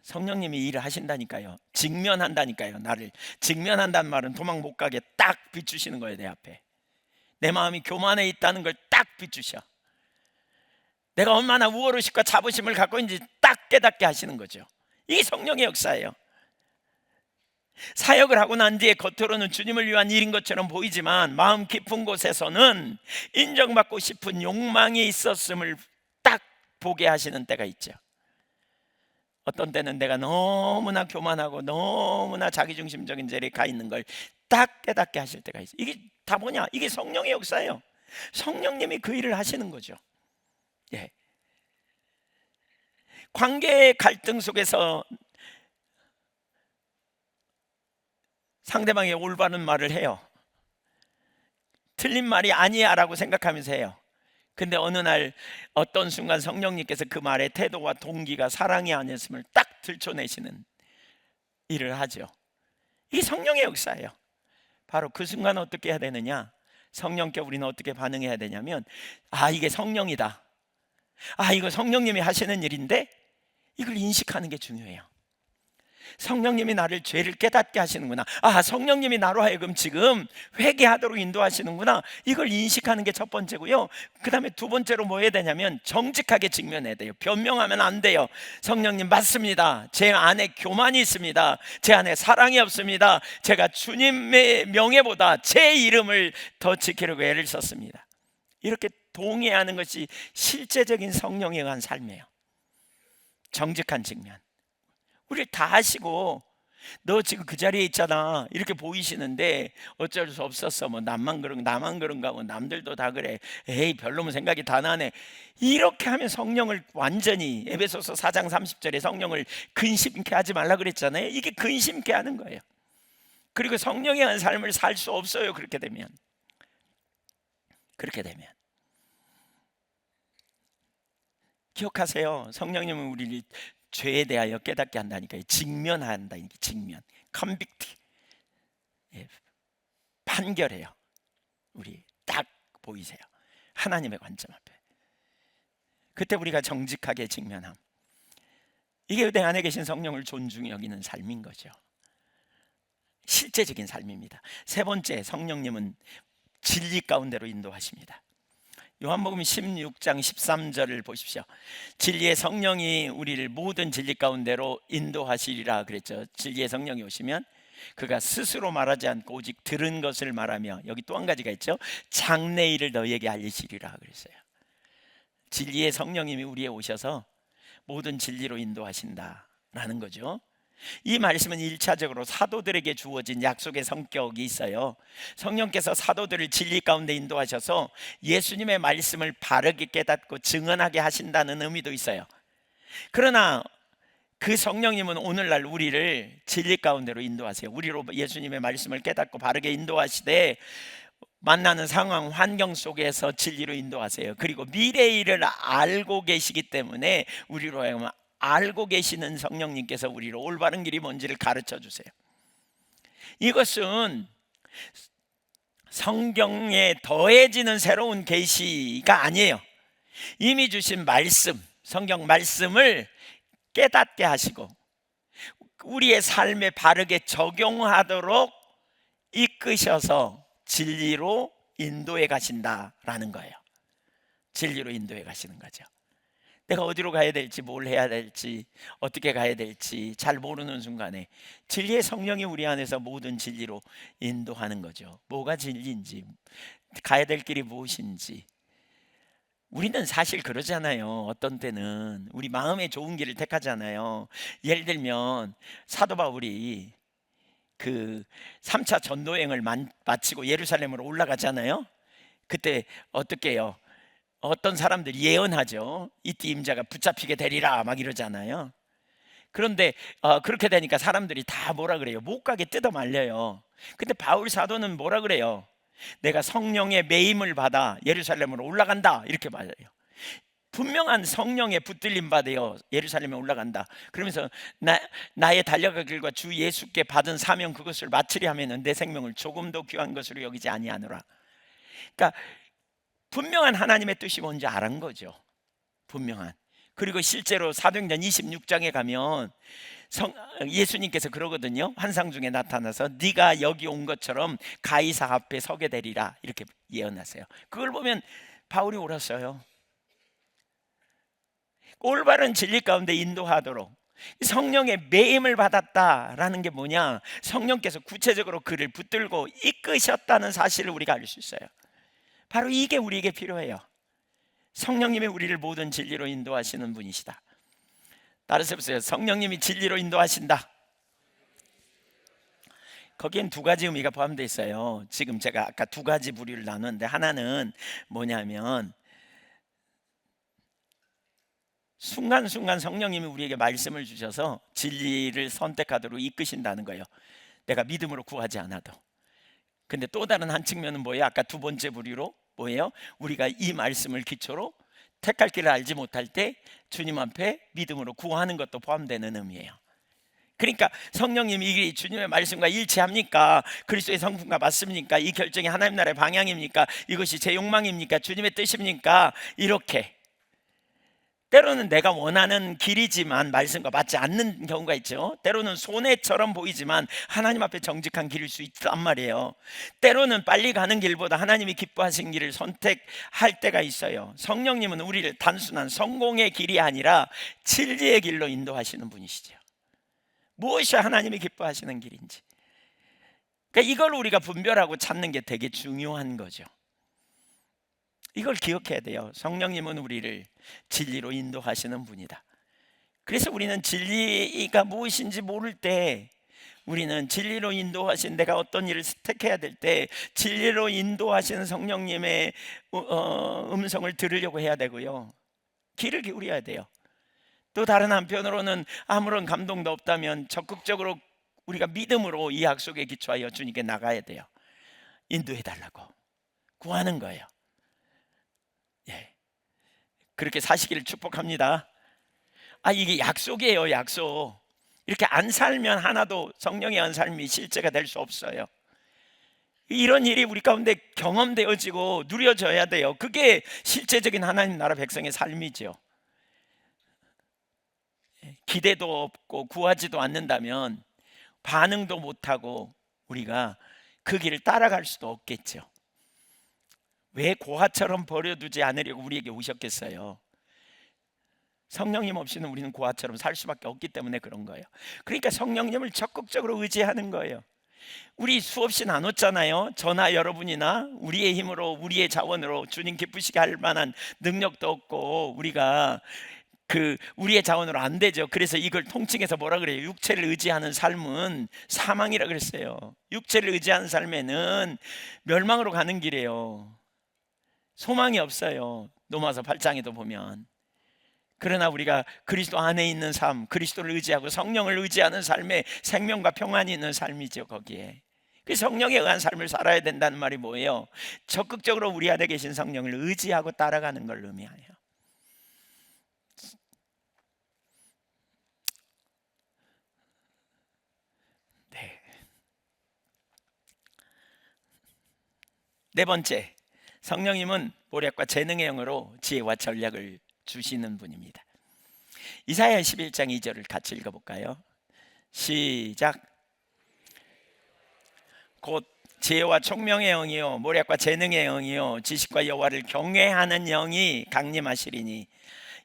성령님이 일을 하신다니까요. 직면한다니까요. 나를 직면한다는 말은 도망 못 가게 딱 비추시는 거예요. 내 앞에 내 마음이 교만해 있다는 걸 딱 비추셔. 내가 얼마나 우월의식과 자부심을 갖고 있는지 딱 깨닫게 하시는 거죠. 이게 성령의 역사예요. 사역을 하고 난 뒤에 겉으로는 주님을 위한 일인 것처럼 보이지만 마음 깊은 곳에서는 인정받고 싶은 욕망이 있었음을 딱 보게 하시는 때가 있죠. 어떤 때는 내가 너무나 교만하고 너무나 자기중심적인 죄에 가 있는 걸 딱 깨닫게 하실 때가 있어요. 이게 다 뭐냐? 이게 성령의 역사예요. 성령님이 그 일을 하시는 거죠. 관계의 갈등 속에서 상대방이 올바른 말을 해요. 틀린 말이 아니야 라고 생각하면서 해요. 근데 어느 날 어떤 순간 성령님께서 그 말의 태도와 동기가 사랑이 아니었음을 딱 들춰내시는 일을 하죠. 이게 성령의 역사예요. 바로 그 순간 어떻게 해야 되느냐? 성령께 우리는 어떻게 반응해야 되냐면, 이게 성령이다, 이거 성령님이 하시는 일인데 이걸 인식하는 게 중요해요. 성령님이 나를 죄를 깨닫게 하시는구나, 성령님이 나로 하여금 지금 회개하도록 인도하시는구나, 이걸 인식하는 게 첫 번째고요. 그 다음에 두 번째로 뭐 해야 되냐면 정직하게 직면해야 돼요. 변명하면 안 돼요. 성령님 맞습니다, 제 안에 교만이 있습니다, 제 안에 사랑이 없습니다, 제가 주님의 명예보다 제 이름을 더 지키려고 애를 썼습니다. 이렇게 동의하는 것이 실제적인 성령에 의한 삶이에요. 정직한 직면. 우리 다 하시고 너 지금 그 자리에 있잖아 이렇게 보이시는데 어쩔 수 없었어, 뭐 나만 그런가, 뭐 남들도 다 그래, 에이 별로면 생각이 다 나네, 이렇게 하면 성령을 완전히, 에베소서 4장 30절에 성령을 근심케 하지 말라 그랬잖아요. 이게 근심케 하는 거예요. 그리고 성령에 의한 삶을 살 수 없어요. 그렇게 되면 기억하세요. 성령님은 우리를 죄에 대하여 깨닫게 한다니까요. 직면한다니까. 직면, 컨빅트, 판결해요. 우리 딱 보이세요. 하나님의 관점 앞에. 그때 우리가 정직하게 직면함. 이게 내 안에 계신 성령을 존중히 여기는 삶인 거죠. 실제적인 삶입니다. 세 번째, 성령님은 진리 가운데로 인도하십니다. 요한복음 16장 13절을 보십시오. 진리의 성령이 우리를 모든 진리 가운데로 인도하시리라 그랬죠. 진리의 성령이 오시면 그가 스스로 말하지 않고 오직 들은 것을 말하며, 여기 또 한 가지가 있죠. 장래일을 너희에게 알리시리라 그랬어요. 진리의 성령님이 우리에 오셔서 모든 진리로 인도하신다라는 거죠. 이 말씀은 1차적으로 사도들에게 주어진 약속의 성격이 있어요. 성령께서 사도들을 진리 가운데 인도하셔서 예수님의 말씀을 바르게 깨닫고 증언하게 하신다는 의미도 있어요. 그러나 그 성령님은 오늘날 우리를 진리 가운데로 인도하세요. 우리로 예수님의 말씀을 깨닫고 바르게 인도하시되 만나는 상황, 환경 속에서 진리로 인도하세요. 그리고 미래의 일을 알고 계시기 때문에 우리로 하여금 알고 계시는 성령님께서 우리로 올바른 길이 뭔지를 가르쳐 주세요. 이것은 성경에 더해지는 새로운 계시가 아니에요. 이미 주신 말씀, 성경 말씀을 깨닫게 하시고 우리의 삶에 바르게 적용하도록 이끄셔서 진리로 인도해 가신다라는 거예요. 진리로 인도해 가시는 거죠. 내가 어디로 가야 될지, 뭘 해야 될지, 어떻게 가야 될지 잘 모르는 순간에 진리의 성령이 우리 안에서 모든 진리로 인도하는 거죠. 뭐가 진리인지, 가야 될 길이 무엇인지. 우리는 사실 그러잖아요. 어떤 때는 우리 마음에 좋은 길을 택하잖아요. 예를 들면 사도 바울이 그 3차 전도여행을 마치고 예루살렘으로 올라가잖아요. 그때 어떻게 해요? 어떤 사람들이 예언하죠. 이때 임자가 붙잡히게 되리라 막 이러잖아요. 그런데 그렇게 되니까 사람들이 다 뭐라 그래요? 못 가게 뜯어 말려요. 근데 바울 사도는 뭐라 그래요? 내가 성령의 매임을 받아 예루살렘으로 올라간다 이렇게 말해요. 분명한 성령의 붙들림 받아요. 예루살렘에 올라간다. 그러면서 나의 달려갈 길과 주 예수께 받은 사명 그것을 마치려 하면은 내 생명을 조금도 귀한 것으로 여기지 아니하노라. 그러니까 분명한 하나님의 뜻이 뭔지 알은 거죠. 분명한. 그리고 실제로 사도행전 26장에 가면 예수님께서 그러거든요. 환상 중에 나타나서 네가 여기 온 것처럼 가이사 앞에 서게 되리라 이렇게 예언하세요. 그걸 보면 바울이 옳았어요. 올바른 진리 가운데 인도하도록 성령의 매임을 받았다라는 게 뭐냐? 성령께서 구체적으로 그를 붙들고 이끄셨다는 사실을 우리가 알 수 있어요. 바로 이게 우리에게 필요해요. 성령님이 우리를 모든 진리로 인도하시는 분이시다. 따라서 보세요. 성령님이 진리로 인도하신다. 거기엔 두 가지 의미가 포함되어 있어요. 지금 제가 아까 두 가지 부류를 나눴는데 하나는 뭐냐면 순간순간 성령님이 우리에게 말씀을 주셔서 진리를 선택하도록 이끄신다는 거예요. 내가 믿음으로 구하지 않아도. 근데 또 다른 한 측면은 뭐예요? 아까 두 번째 부류로 뭐예요? 우리가 이 말씀을 기초로 택할 길을 알지 못할 때 주님 앞에 믿음으로 구하는 것도 포함되는 의미예요. 그러니까 성령님이 이 주님의 말씀과 일치합니까? 그리스도의 성품과 맞습니까? 이 결정이 하나님 나라의 방향입니까? 이것이 제 욕망입니까? 주님의 뜻입니까? 이렇게 때로는 내가 원하는 길이지만 말씀과 맞지 않는 경우가 있죠. 때로는 손해처럼 보이지만 하나님 앞에 정직한 길일 수 있단 말이에요. 때로는 빨리 가는 길보다 하나님이 기뻐하신 길을 선택할 때가 있어요. 성령님은 우리를 단순한 성공의 길이 아니라 진리의 길로 인도하시는 분이시죠. 무엇이 하나님이 기뻐하시는 길인지, 그러니까 이걸 우리가 분별하고 찾는 게 되게 중요한 거죠. 이걸 기억해야 돼요. 성령님은 우리를 진리로 인도하시는 분이다. 그래서 우리는 진리가 무엇인지 모를 때, 우리는 진리로 인도하신 내가 어떤 일을 택해야 될 때 진리로 인도하시는 성령님의 음성을 들으려고 해야 되고요. 귀를 기울여야 돼요. 또 다른 한편으로는 아무런 감동도 없다면 적극적으로 우리가 믿음으로 이 약속에 기초하여 주님께 나가야 돼요. 인도해 달라고 구하는 거예요. 예. 그렇게 사시기를 축복합니다. 이게 약속이에요. 약속. 이렇게 안 살면 하나도 성령의 한 삶이 실제가 될 수 없어요. 이런 일이 우리 가운데 경험되어지고 누려져야 돼요. 그게 실제적인 하나님 나라 백성의 삶이죠. 기대도 없고 구하지도 않는다면 반응도 못하고 우리가 그 길을 따라갈 수도 없겠죠. 왜 고아처럼 버려두지 않으려고 우리에게 오셨겠어요? 성령님 없이는 우리는 고아처럼 살 수밖에 없기 때문에 그런 거예요. 그러니까 성령님을 적극적으로 의지하는 거예요. 우리 수없이 나눴잖아요. 저나 여러분이나 우리의 힘으로 우리의 자원으로 주님 기쁘시게 할 만한 능력도 없고 우리가 우리의 자원으로 안 되죠. 그래서 이걸 통칭해서 뭐라 그래요? 육체를 의지하는 삶은 사망이라 그랬어요. 육체를 의지하는 삶에는 멸망으로 가는 길이에요. 소망이 없어요. 로마서 8장에도 보면. 그러나 우리가 그리스도 안에 있는 삶, 그리스도를 의지하고 성령을 의지하는 삶에 생명과 평안이 있는 삶이죠. 거기에 그 성령에 의한 삶을 살아야 된다는 말이 뭐예요? 적극적으로 우리 안에 계신 성령을 의지하고 따라가는 걸 의미해요. 네. 네 번째, 성령님은 모략과 재능의 영으로 지혜와 전략을 주시는 분입니다. 이사야 11장 2절을 같이 읽어볼까요? 시작. 곧 지혜와 총명의 영이요 모략과 재능의 영이요 지식과 여호와를 경외하는 영이 강림하시리니.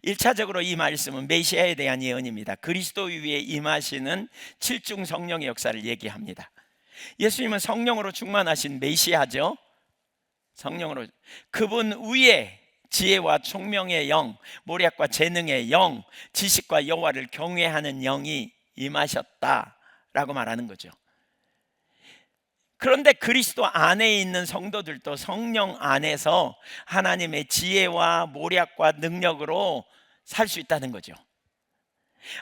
1차적으로 이 말씀은 메시아에 대한 예언입니다. 그리스도 위에 임하시는 칠중 성령의 역사를 얘기합니다. 예수님은 성령으로 충만하신 메시아죠. 성령으로 그분 위에 지혜와 총명의 영, 모략과 재능의 영, 지식과 여호와를 경외하는 영이 임하셨다라고 말하는 거죠. 그런데 그리스도 안에 있는 성도들도 성령 안에서 하나님의 지혜와 모략과 능력으로 살 수 있다는 거죠.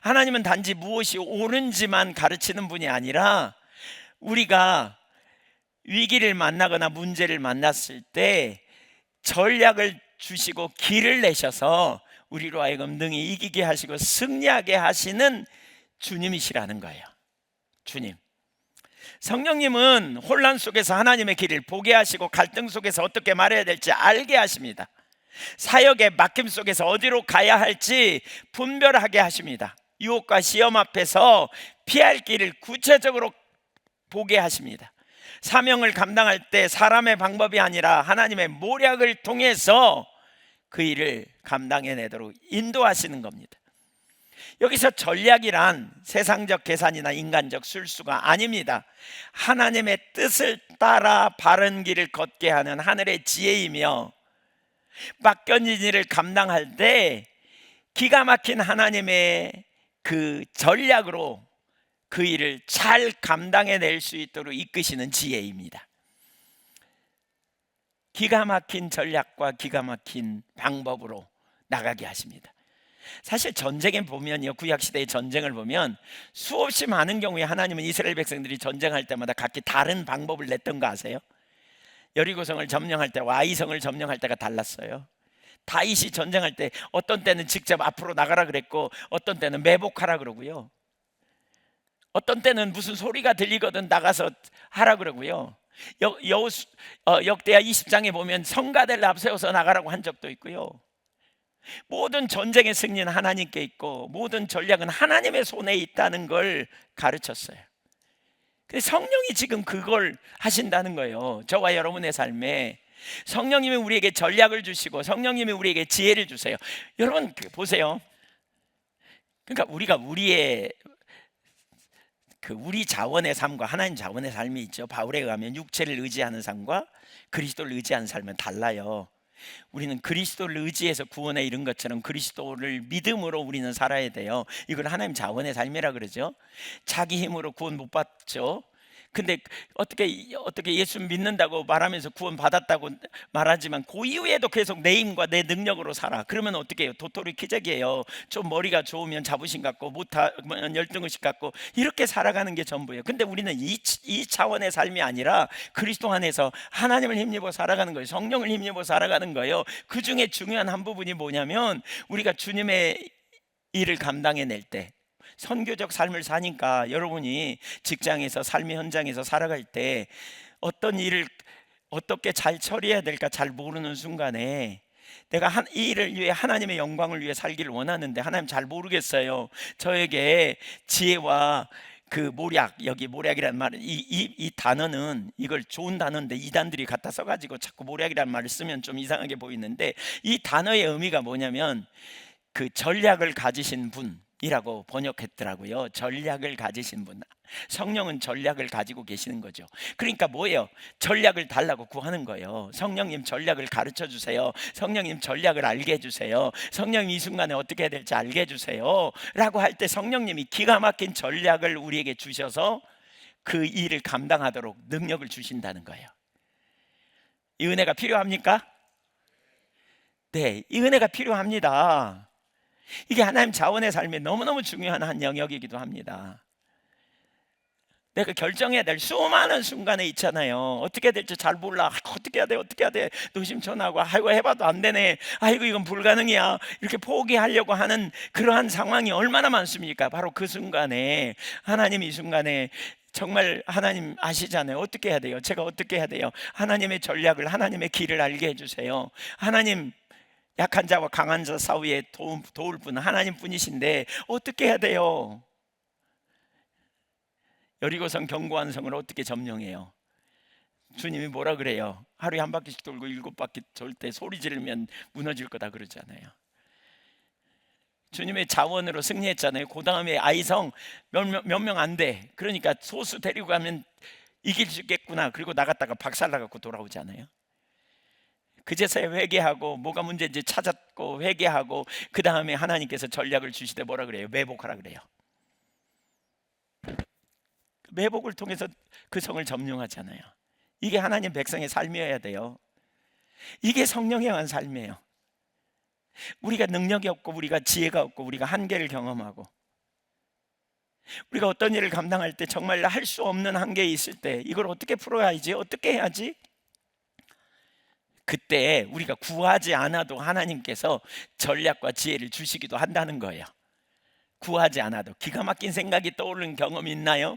하나님은 단지 무엇이 옳은지만 가르치는 분이 아니라 우리가 위기를 만나거나 문제를 만났을 때 전략을 주시고 길을 내셔서 우리로 하여금 능히 이기게 하시고 승리하게 하시는 주님이시라는 거예요. 주님. 성령님은 혼란 속에서 하나님의 길을 보게 하시고 갈등 속에서 어떻게 말해야 될지 알게 하십니다. 사역의 맡김 속에서 어디로 가야 할지 분별하게 하십니다. 유혹과 시험 앞에서 피할 길을 구체적으로 보게 하십니다. 사명을 감당할 때 사람의 방법이 아니라 하나님의 모략을 통해서 그 일을 감당해내도록 인도하시는 겁니다. 여기서 전략이란 세상적 계산이나 인간적 술수가 아닙니다. 하나님의 뜻을 따라 바른 길을 걷게 하는 하늘의 지혜이며, 맡겨진 일을 감당할 때 기가 막힌 하나님의 그 전략으로 그 일을 잘 감당해낼 수 있도록 이끄시는 지혜입니다. 기가 막힌 전략과 기가 막힌 방법으로 나가게 하십니다. 사실 전쟁에 보면요, 구약시대의 전쟁을 보면 수없이 많은 경우에 하나님은 이스라엘 백성들이 전쟁할 때마다 각기 다른 방법을 냈던 거 아세요? 여리고성을 점령할 때와 아이성을 점령할 때가 달랐어요. 다윗이 전쟁할 때 어떤 때는 직접 앞으로 나가라 그랬고, 어떤 때는 매복하라 그러고요, 어떤 때는 무슨 소리가 들리거든 나가서 하라 그러고요. 역대하 20장에 보면 성가대를 앞세워서 나가라고 한 적도 있고요. 모든 전쟁의 승리는 하나님께 있고 모든 전략은 하나님의 손에 있다는 걸 가르쳤어요. 근데 성령이 지금 그걸 하신다는 거예요. 저와 여러분의 삶에 성령님이 우리에게 전략을 주시고 성령님이 우리에게 지혜를 주세요. 여러분 보세요. 그러니까 우리가 우리 자원의 삶과 하나님 자원의 삶이 있죠. 바울에 의하면 육체를 의지하는 삶과 그리스도를 의지하는 삶은 달라요. 우리는 그리스도를 의지해서 구원에 이른 것처럼 그리스도를 믿음으로 우리는 살아야 돼요. 이걸 하나님 자원의 삶이라 그러죠. 자기 힘으로 구원 못 받죠. 근데 어떻게 예수 믿는다고 말하면서 구원 받았다고 말하지만 그 이후에도 계속 내 힘과 내 능력으로 살아. 그러면 어떻게 해요? 도토리 키재기예요. 좀 머리가 좋으면 자부심 갖고 못하면 열등의식 갖고 이렇게 살아가는 게 전부예요. 근데 우리는 이 차원의 삶이 아니라 그리스도 안에서 하나님을 힘입어 살아가는 거예요. 성령을 힘입어 살아가는 거예요. 그 중에 중요한 한 부분이 뭐냐면 우리가 주님의 일을 감당해낼 때 선교적 삶을 사니까 여러분이 직장에서 삶의 현장에서 살아갈 때 어떤 일을 어떻게 잘 처리해야 될까 잘 모르는 순간에 내가 이 일을 위해 하나님의 영광을 위해 살기를 원하는데 하나님 잘 모르겠어요. 저에게 지혜와 그 모략, 여기 모략이라는 말은 이 단어는 이걸 좋은 단어인데 이단들이 갖다 써가지고 자꾸 모략이라는 말을 쓰면 좀 이상하게 보이는데 이 단어의 의미가 뭐냐면 그 전략을 가지신 분, 이라고 번역했더라고요. 전략을 가지신 분. 성령은 전략을 가지고 계시는 거죠. 그러니까 뭐예요? 전략을 달라고 구하는 거예요. 성령님 전략을 가르쳐 주세요. 성령님 전략을 알게 해주세요. 성령님 이 순간에 어떻게 해야 될지 알게 해주세요 라고 할 때 성령님이 기가 막힌 전략을 우리에게 주셔서 그 일을 감당하도록 능력을 주신다는 거예요. 이 은혜가 필요합니까? 네, 이 은혜가 필요합니다. 이게 하나님 자원의 삶에 너무너무 중요한 한 영역이기도 합니다. 내가 결정해야 될 수많은 순간에 있잖아요. 어떻게 해야 될지 잘 몰라. 어떻게 해야 돼? 어떻게 해야 돼? 노심초사하고 아이고 해봐도 안 되네. 아이고 이건 불가능이야. 이렇게 포기하려고 하는 그러한 상황이 얼마나 많습니까? 바로 그 순간에 하나님이 이 순간에 정말 하나님 아시잖아요. 어떻게 해야 돼요? 제가 어떻게 해야 돼요? 하나님의 전략을, 하나님의 길을 알게 해주세요. 하나님, 약한 자와 강한 자 사이에 도울 분은 하나님 뿐이신데 어떻게 해야 돼요? 여리고성 견고한 성을 어떻게 점령해요? 주님이 뭐라 그래요? 하루에 한 바퀴씩 돌고 7바퀴 돌 때 소리 지르면 무너질 거다 그러잖아요. 주님의 자원으로 승리했잖아요. 그 다음에 아이성 몇 명 안 돼. 그러니까 소수 데리고 가면 이길 수 있겠구나. 그리고 나갔다가 박살나갖고 돌아오잖아요. 그제서야 회개하고 뭐가 문제인지 찾았고 회개하고 그 다음에 하나님께서 전략을 주시되 뭐라 그래요? 매복하라 그래요. 매복을 통해서 그 성을 점령하잖아요. 이게 하나님 백성의 삶이어야 돼요. 이게 성령에 의한 삶이에요. 우리가 능력이 없고 우리가 지혜가 없고 우리가 한계를 경험하고 우리가 어떤 일을 감당할 때 정말 할 수 없는 한계에 있을 때 이걸 어떻게 풀어야지? 어떻게 해야지? 그때 우리가 구하지 않아도 하나님께서 전략과 지혜를 주시기도 한다는 거예요. 구하지 않아도. 기가 막힌 생각이 떠오르는 경험이 있나요?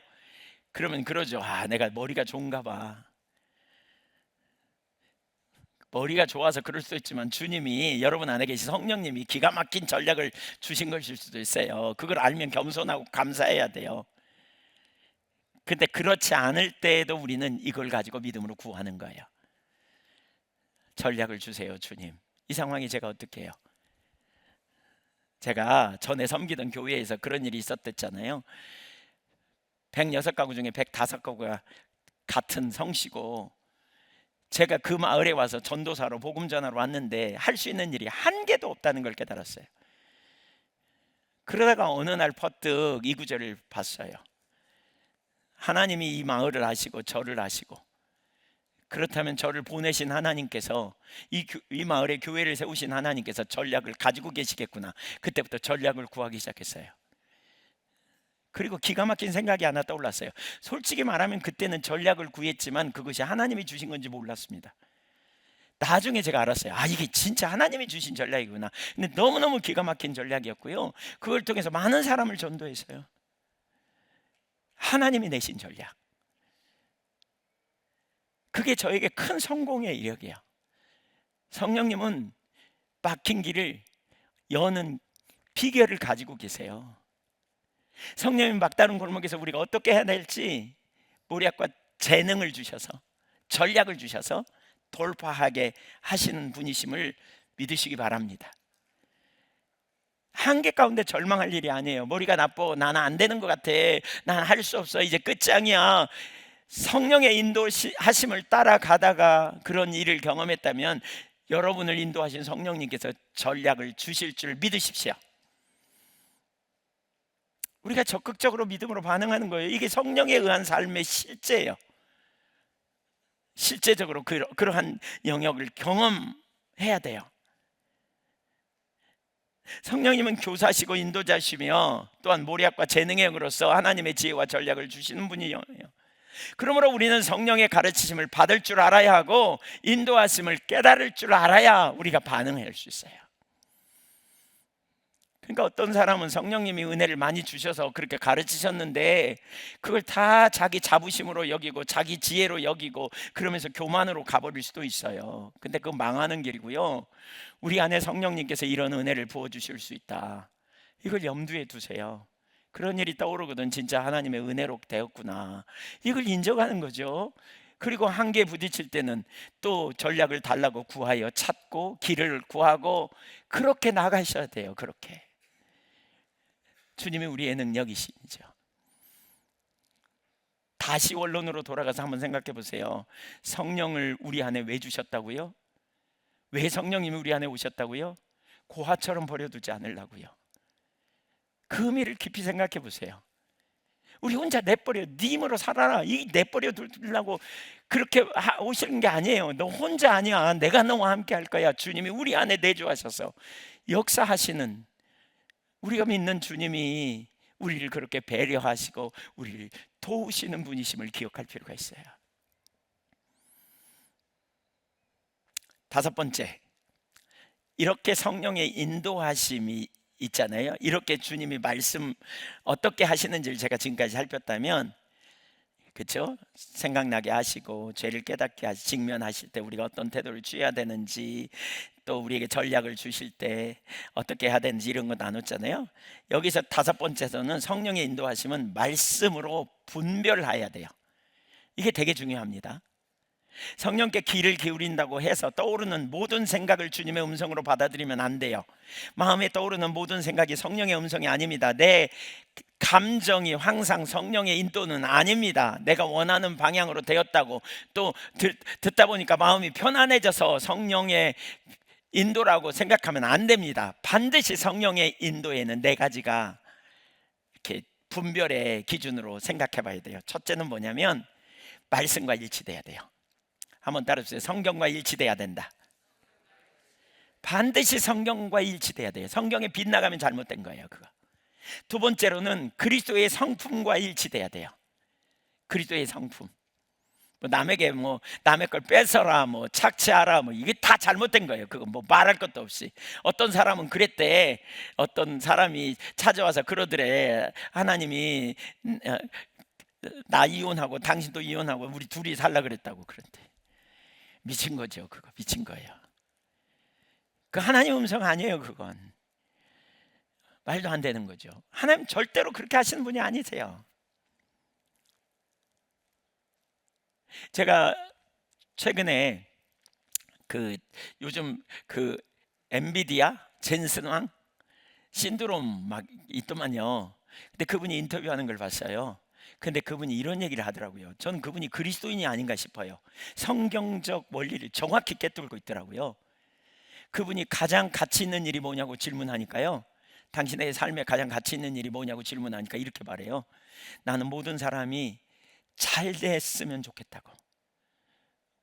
그러면 그러죠. 아, 내가 머리가 좋은가 봐. 머리가 좋아서 그럴 수도 있지만 주님이 여러분 안에 계신 성령님이 기가 막힌 전략을 주신 것일 수도 있어요. 그걸 알면 겸손하고 감사해야 돼요. 근데 그렇지 않을 때에도 우리는 이걸 가지고 믿음으로 구하는 거예요. 전략을 주세요, 주님. 이 상황이 제가 어떻게 해요? 제가 전에 섬기던 교회에서 그런 일이 있었댔잖아요. 106가구 중에 105가구가 같은 성씨고 제가 그 마을에 와서 전도사로 복음 전하러 왔는데 할 수 있는 일이 한 개도 없다는 걸 깨달았어요. 그러다가 어느 날 퍼뜩 이 구절을 봤어요. 하나님이 이 마을을 아시고 저를 아시고 그렇다면 저를 보내신 하나님께서 이 마을에 교회를 세우신 하나님께서 전략을 가지고 계시겠구나. 그때부터 전략을 구하기 시작했어요. 그리고 기가 막힌 생각이 하나 떠올랐어요. 솔직히 말하면 그때는 전략을 구했지만 그것이 하나님이 주신 건지 몰랐습니다. 나중에 제가 알았어요. 아, 이게 진짜 하나님이 주신 전략이구나. 근데 너무너무 기가 막힌 전략이었고요. 그걸 통해서 많은 사람을 전도했어요. 하나님이 내신 전략. 그게 저에게 큰 성공의 이력이에요. 성령님은 막힌 길을 여는 비결을 가지고 계세요. 성령님 막다른 골목에서 우리가 어떻게 해야 될지 모략과 재능을 주셔서 전략을 주셔서 돌파하게 하시는 분이심을 믿으시기 바랍니다. 한계 가운데 절망할 일이 아니에요. 머리가 나빠, 나는 안 되는 것 같아, 난 할 수 없어, 이제 끝장이야. 성령의 인도하심을 따라가다가 그런 일을 경험했다면 여러분을 인도하신 성령님께서 전략을 주실 줄 믿으십시오. 우리가 적극적으로 믿음으로 반응하는 거예요. 이게 성령에 의한 삶의 실제예요. 실제적으로 그러한 영역을 경험해야 돼요. 성령님은 교사시고 인도자시며 또한 모략과 재능의 영으로서 하나님의 지혜와 전략을 주시는 분이에요. 그러므로 우리는 성령의 가르치심을 받을 줄 알아야 하고 인도하심을 깨달을 줄 알아야 우리가 반응할 수 있어요. 그러니까 어떤 사람은 성령님이 은혜를 많이 주셔서 그렇게 가르치셨는데 그걸 다 자기 자부심으로 여기고 자기 지혜로 여기고 그러면서 교만으로 가버릴 수도 있어요. 근데 그건 망하는 길이고요. 우리 안에 성령님께서 이런 은혜를 부어주실 수 있다. 이걸 염두에 두세요. 그런 일이 떠오르거든. 진짜 하나님의 은혜로 되었구나. 이걸 인정하는 거죠. 그리고 한계에 부딪힐 때는 또 전략을 달라고 구하여 찾고 길을 구하고 그렇게 나가셔야 돼요. 그렇게 주님이 우리의 능력이시죠. 다시 원론으로 돌아가서 한번 생각해 보세요. 성령을 우리 안에 왜 주셨다고요? 왜 성령님이 우리 안에 오셨다고요? 고아처럼 버려두지 않으려고요. 그 의미를 깊이 생각해 보세요. 우리 혼자 내버려, 네 힘으로 살아라, 이 내버려 두려고 그렇게 오시는 게 아니에요. 너 혼자 아니야. 내가 너와 함께 할 거야. 주님이 우리 안에 내주하셔서 역사하시는, 우리가 믿는 주님이 우리를 그렇게 배려하시고 우리를 도우시는 분이심을 기억할 필요가 있어요. 다섯 번째, 이렇게 성령의 인도하심이 있잖아요. 이렇게 주님이 말씀 어떻게 하시는지를 제가 지금까지 살폈다면, 그렇죠? 생각나게 하시고 죄를 깨닫게 하시, 직면하실 때 우리가 어떤 태도를 취해야 되는지, 또 우리에게 전략을 주실 때 어떻게 해야 되는지 이런 거 나눴잖아요. 여기서 다섯 번째에서는 성령의 인도하심은 말씀으로 분별해야 돼요. 이게 되게 중요합니다. 성령께 귀를 기울인다고 해서 떠오르는 모든 생각을 주님의 음성으로 받아들이면 안 돼요. 마음에 떠오르는 모든 생각이 성령의 음성이 아닙니다. 내 감정이 항상 성령의 인도는 아닙니다. 내가 원하는 방향으로 되었다고 또 듣다 보니까 마음이 편안해져서 성령의 인도라고 생각하면 안 됩니다. 반드시 성령의 인도에는 네 가지가 이렇게 분별의 기준으로 생각해 봐야 돼요. 첫째는 뭐냐면 말씀과 일치돼야 돼요. 한번 따라주세요. 성경과 일치돼야 된다. 반드시 성경과 일치돼야 돼요. 성경에 빗나가면 잘못된 거예요, 그거. 두 번째로는 그리스도의 성품과 일치돼야 돼요. 그리스도의 성품. 남에게 남의 걸 뺏어라, 착취하라, 이게 다 잘못된 거예요. 그거 말할 것도 없이. 어떤 사람은 그랬대. 어떤 사람이 찾아와서 그러더래. 하나님이 나 이혼하고 당신도 이혼하고 우리 둘이 살라 그랬다고 그런데. 미친 거죠. 그거 미친 거예요. 그 하나님 음성 아니에요. 그건 말도 안 되는 거죠. 하나님 절대로 그렇게 하시는 분이 아니세요. 제가 최근에 요즘 엔비디아 젠슨왕 신드롬 막 있더만요. 근데 그분이 인터뷰하는 걸 봤어요. 근데 그분이 이런 얘기를 하더라고요. 전 그분이 그리스도인이 아닌가 싶어요. 성경적 원리를 정확히 꿰뚫고 있더라고요. 그분이 가장 가치 있는 일이 뭐냐고 질문하니까요, 당신의 삶에 가장 가치 있는 일이 뭐냐고 질문하니까 이렇게 말해요. 나는 모든 사람이 잘 됐으면 좋겠다고.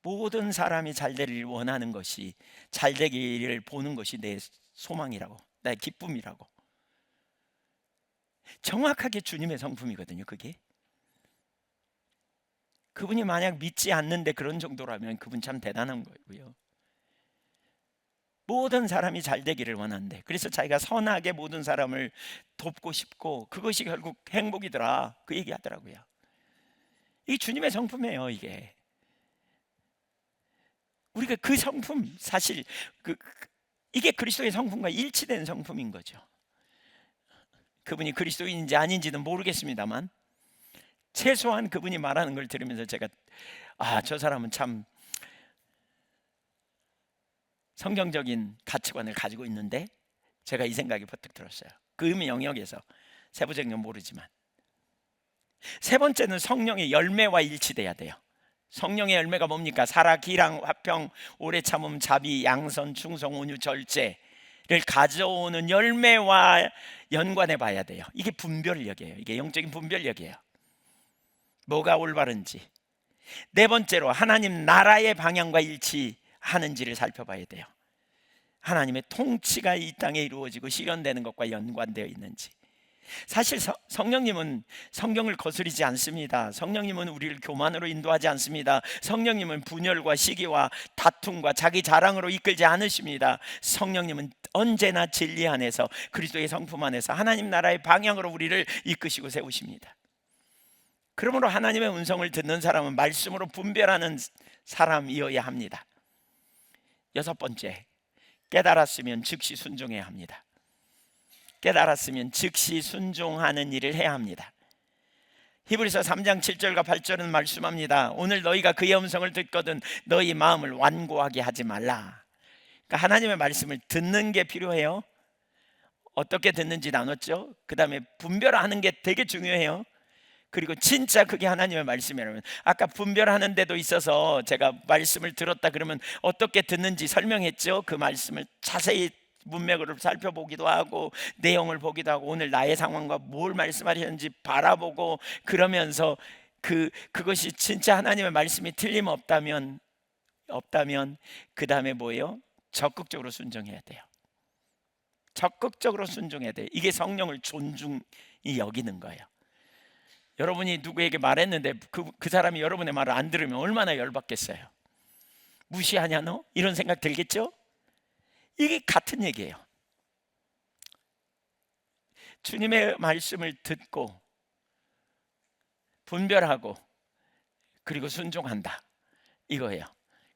모든 사람이 잘 되기를 원하는 것이, 잘 되기를 보는 것이 내 소망이라고, 나의 기쁨이라고. 정확하게 주님의 성품이거든요, 그게. 그분이 만약 믿지 않는데 그런 정도라면 그분 참 대단한 거고요. 모든 사람이 잘 되기를 원한대. 그래서 자기가 선하게 모든 사람을 돕고 싶고 그것이 결국 행복이더라, 그 얘기 하더라고요. 이게 주님의 성품이에요. 이게 우리가 그 성품, 사실 이게 그리스도의 성품과 일치된 성품인 거죠. 그분이 그리스도인인지 아닌지는 모르겠습니다만 최소한 그분이 말하는 걸 들으면서 제가 저 사람은 참 성경적인 가치관을 가지고 있는데, 제가 이 생각이 버뜩 들었어요. 그 의미 영역에서 세부적인 건 모르지만. 세 번째는 성령의 열매와 일치돼야 돼요. 성령의 열매가 뭡니까? 사랑, 기랑, 화평, 오래 참음, 자비, 양선, 충성, 온유, 절제를 가져오는 열매와 연관해 봐야 돼요. 이게 분별력이에요. 이게 영적인 분별력이에요. 뭐가 올바른지. 네 번째로 하나님 나라의 방향과 일치하는지를 살펴봐야 돼요. 하나님의 통치가 이 땅에 이루어지고 실현되는 것과 연관되어 있는지. 사실 성령님은 성경을 거스르지 않습니다. 성령님은 우리를 교만으로 인도하지 않습니다. 성령님은 분열과 시기와 다툼과 자기 자랑으로 이끌지 않으십니다. 성령님은 언제나 진리 안에서, 그리스도의 성품 안에서 하나님 나라의 방향으로 우리를 이끄시고 세우십니다. 그러므로 하나님의 음성을 듣는 사람은 말씀으로 분별하는 사람이어야 합니다. 여섯 번째, 깨달았으면 즉시 순종해야 합니다. 깨달았으면 즉시 순종하는 일을 해야 합니다. 히브리서 3장 7절과 8절은 말씀합니다. 오늘 너희가 그의 음성을 듣거든 너희 마음을 완고하게 하지 말라. 그러니까 하나님의 말씀을 듣는 게 필요해요. 어떻게 듣는지 나눴죠. 그 다음에 분별하는 게 되게 중요해요. 그리고 진짜 그게 하나님의 말씀이라면, 아까 분별하는 데도 있어서 제가 말씀을 들었다 그러면 어떻게 듣는지 설명했죠. 그 말씀을 자세히 문맥으로 살펴보기도 하고 내용을 보기도 하고 오늘 나의 상황과 뭘 말씀하셨는지 바라보고, 그러면서 그것이 진짜 하나님의 말씀이 틀림없다면 그 다음에 뭐예요? 적극적으로 순종해야 돼요. 적극적으로 순종해야 돼요. 이게 성령을 존중히 여기는 거예요. 여러분이 누구에게 말했는데 그 사람이 여러분의 말을 안 들으면 얼마나 열받겠어요. 무시하냐 너? 이런 생각 들겠죠? 이게 같은 얘기예요. 주님의 말씀을 듣고 분별하고 그리고 순종한다, 이거예요.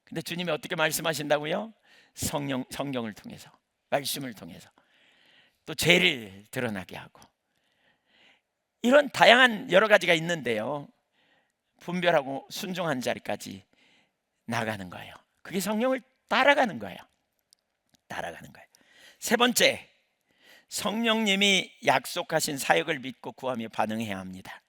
근데 주님이 어떻게 말씀하신다고요? 성경을 통해서, 말씀을 통해서 또 죄를 드러나게 하고, 이런 다양한 여러 가지가 있는데요, 분별하고 순종한 자리까지 나가는 거예요. 그게 성령을 따라가는 거예요. 세 번째, 성령님이 약속하신 사역을 믿고 구하며 반응해야 합니다.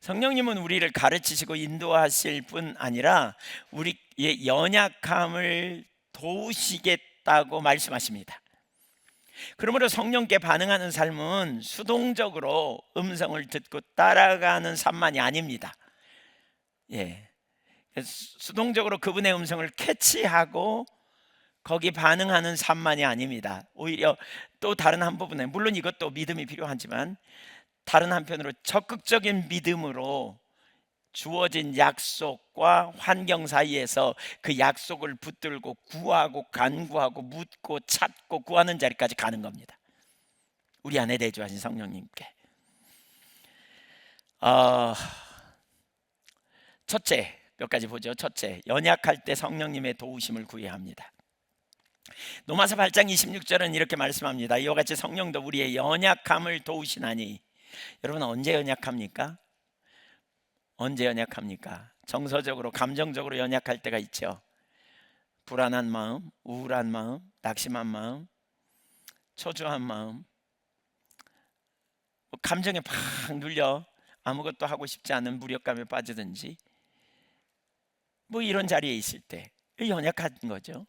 성령님은 우리를 가르치시고 인도하실 뿐 아니라 우리의 연약함을 도우시겠다고 말씀하십니다. 그러므로 성령께 반응하는 삶은 수동적으로 음성을 듣고 따라가는 삶만이 아닙니다. 수동적으로 그분의 음성을 캐치하고 거기 반응하는 삶만이 아닙니다. 오히려 또 다른 한 부분에, 물론 이것도 믿음이 필요하지만 다른 한편으로 적극적인 믿음으로 주어진 약속과 환경 사이에서 그 약속을 붙들고 구하고 간구하고 묻고 찾고 구하는 자리까지 가는 겁니다. 우리 안에 내주하신 성령님께. 첫째, 몇 가지 보죠. 첫째, 연약할 때 성령님의 도우심을 구해야 합니다. 로마서 8장 26절은 이렇게 말씀합니다. 이와 같이 성령도 우리의 연약함을 도우시나니. 여러분, 언제 연약합니까? 정서적으로, 감정적으로 연약할 때가 있죠. 불안한 마음, 우울한 마음, 낙심한 마음, 초조한 마음, 감정에 팍 눌려 아무것도 하고 싶지 않은 무력감에 빠지든지, 이런 자리에 있을 때 연약한 거죠.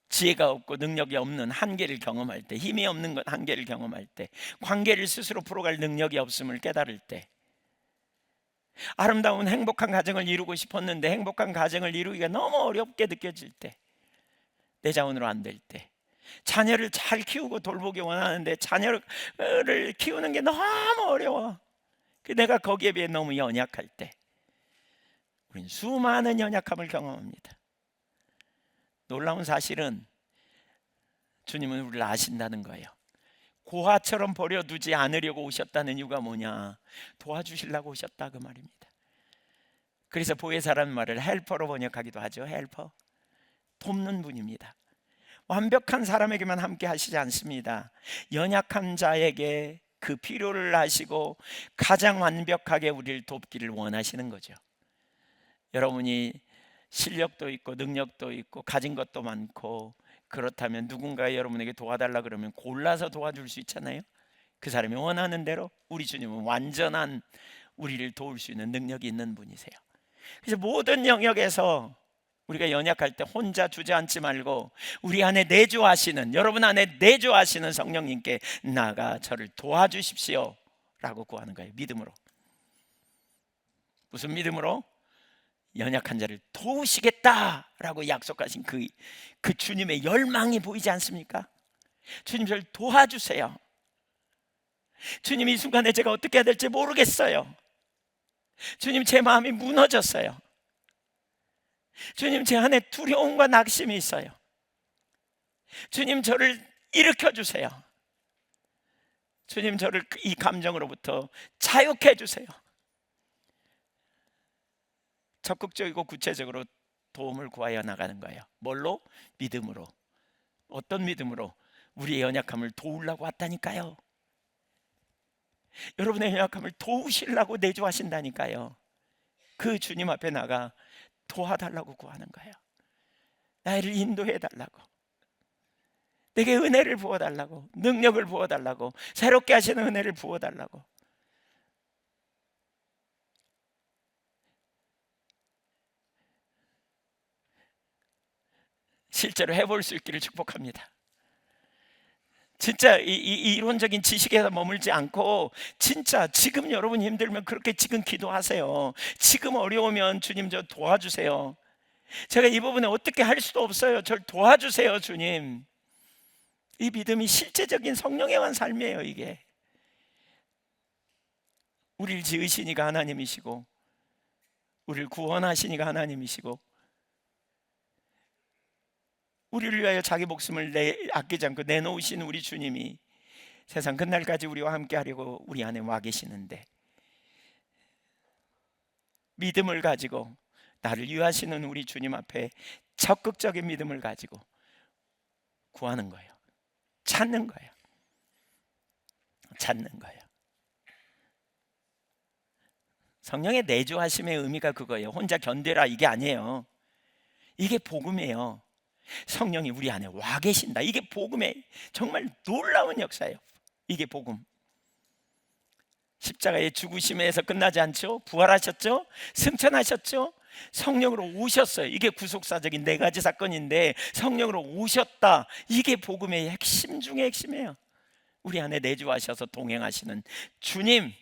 지혜가 없고 능력이 없는 한계를 경험할 때, 힘이 없는 것 한계를 경험할 때, 관계를 스스로 풀어갈 능력이 없음을 깨달을 때, 아름다운 행복한 가정을 이루고 싶었는데 행복한 가정을 이루기가 너무 어렵게 느껴질 때, 내 자원으로 안 될 때, 자녀를 잘 키우고 돌보기 원하는데 자녀를 키우는 게 너무 어려워, 내가 거기에 비해 너무 연약할 때, 우린 수많은 연약함을 경험합니다. 놀라운 사실은 주님은 우리를 아신다는 거예요. 고아처럼 버려두지 않으려고 오셨다는 이유가 뭐냐? 도와주시려고 오셨다, 그 말입니다. 그래서 보혜사라는 말을 헬퍼로 번역하기도 하죠. 헬퍼, 돕는 분입니다. 완벽한 사람에게만 함께 하시지 않습니다. 연약한 자에게 그 필요를 아시고 가장 완벽하게 우리를 돕기를 원하시는 거죠. 여러분이 실력도 있고 능력도 있고 가진 것도 많고 그렇다면 누군가 여러분에게 도와달라 그러면 골라서 도와줄 수 있잖아요. 그 사람이 원하는 대로. 우리 주님은 완전한 우리를 도울 수 있는 능력이 있는 분이세요. 그래서 모든 영역에서 우리가 연약할 때 혼자 주저앉지 말고 우리 안에 내주하시는, 여러분 안에 내주하시는 성령님께 나가 저를 도와주십시오 라고 구하는 거예요. 믿음으로. 무슨 믿음으로? 연약한 자를 도우시겠다라고 약속하신 그 주님의 열망이 보이지 않습니까? 주님, 저를 도와주세요. 주님, 이 순간에 제가 어떻게 해야 될지 모르겠어요. 주님, 제 마음이 무너졌어요. 주님, 제 안에 두려움과 낙심이 있어요. 주님, 저를 일으켜 주세요. 주님, 저를 이 감정으로부터 자유케 해주세요. 적극적이고 구체적으로 도움을 구하여 나가는 거예요. 뭘로? 믿음으로. 어떤 믿음으로? 우리의 연약함을 도우려고 왔다니까요. 여러분의 연약함을 도우시려고 내주하신다니까요. 그 주님 앞에 나가 도와달라고 구하는 거예요. 나를 인도해 달라고. 내게 은혜를 부어달라고, 능력을 부어달라고, 새롭게 하시는 은혜를 부어달라고. 실제로 해볼 수 있기를 축복합니다. 진짜 이론적인 지식에서 머물지 않고 진짜 지금 여러분 힘들면 그렇게 지금 기도하세요. 지금 어려우면 주님 저 도와주세요. 제가 이 부분에 어떻게 할 수도 없어요. 절 도와주세요 주님. 이 믿음이 실제적인 성령에 관한 삶이에요. 이게 우리를 지으시니까 하나님이시고, 우리를 구원하시니까 하나님이시고, 우리를 위하여 자기 목숨을 아끼지 않고 내놓으신 우리 주님이 세상 끝날까지 우리와 함께 하려고 우리 안에 와 계시는데, 믿음을 가지고 나를 위하시는 우리 주님 앞에 적극적인 믿음을 가지고 구하는 거예요. 찾는 거예요. 찾는 거예요. 성령의 내주하심의 의미가 그거예요. 혼자 견뎌라 이게 아니에요. 이게 복음이에요. 성령이 우리 안에 와 계신다. 이게 복음의 정말 놀라운 역사예요. 이게 복음. 십자가의 죽으심에서 끝나지 않죠. 부활하셨죠. 승천하셨죠. 성령으로 오셨어요. 이게 구속사적인 네 가지 사건인데 성령으로 오셨다. 이게 복음의 핵심 중의 핵심이에요. 우리 안에 내주하셔서 동행하시는 주님,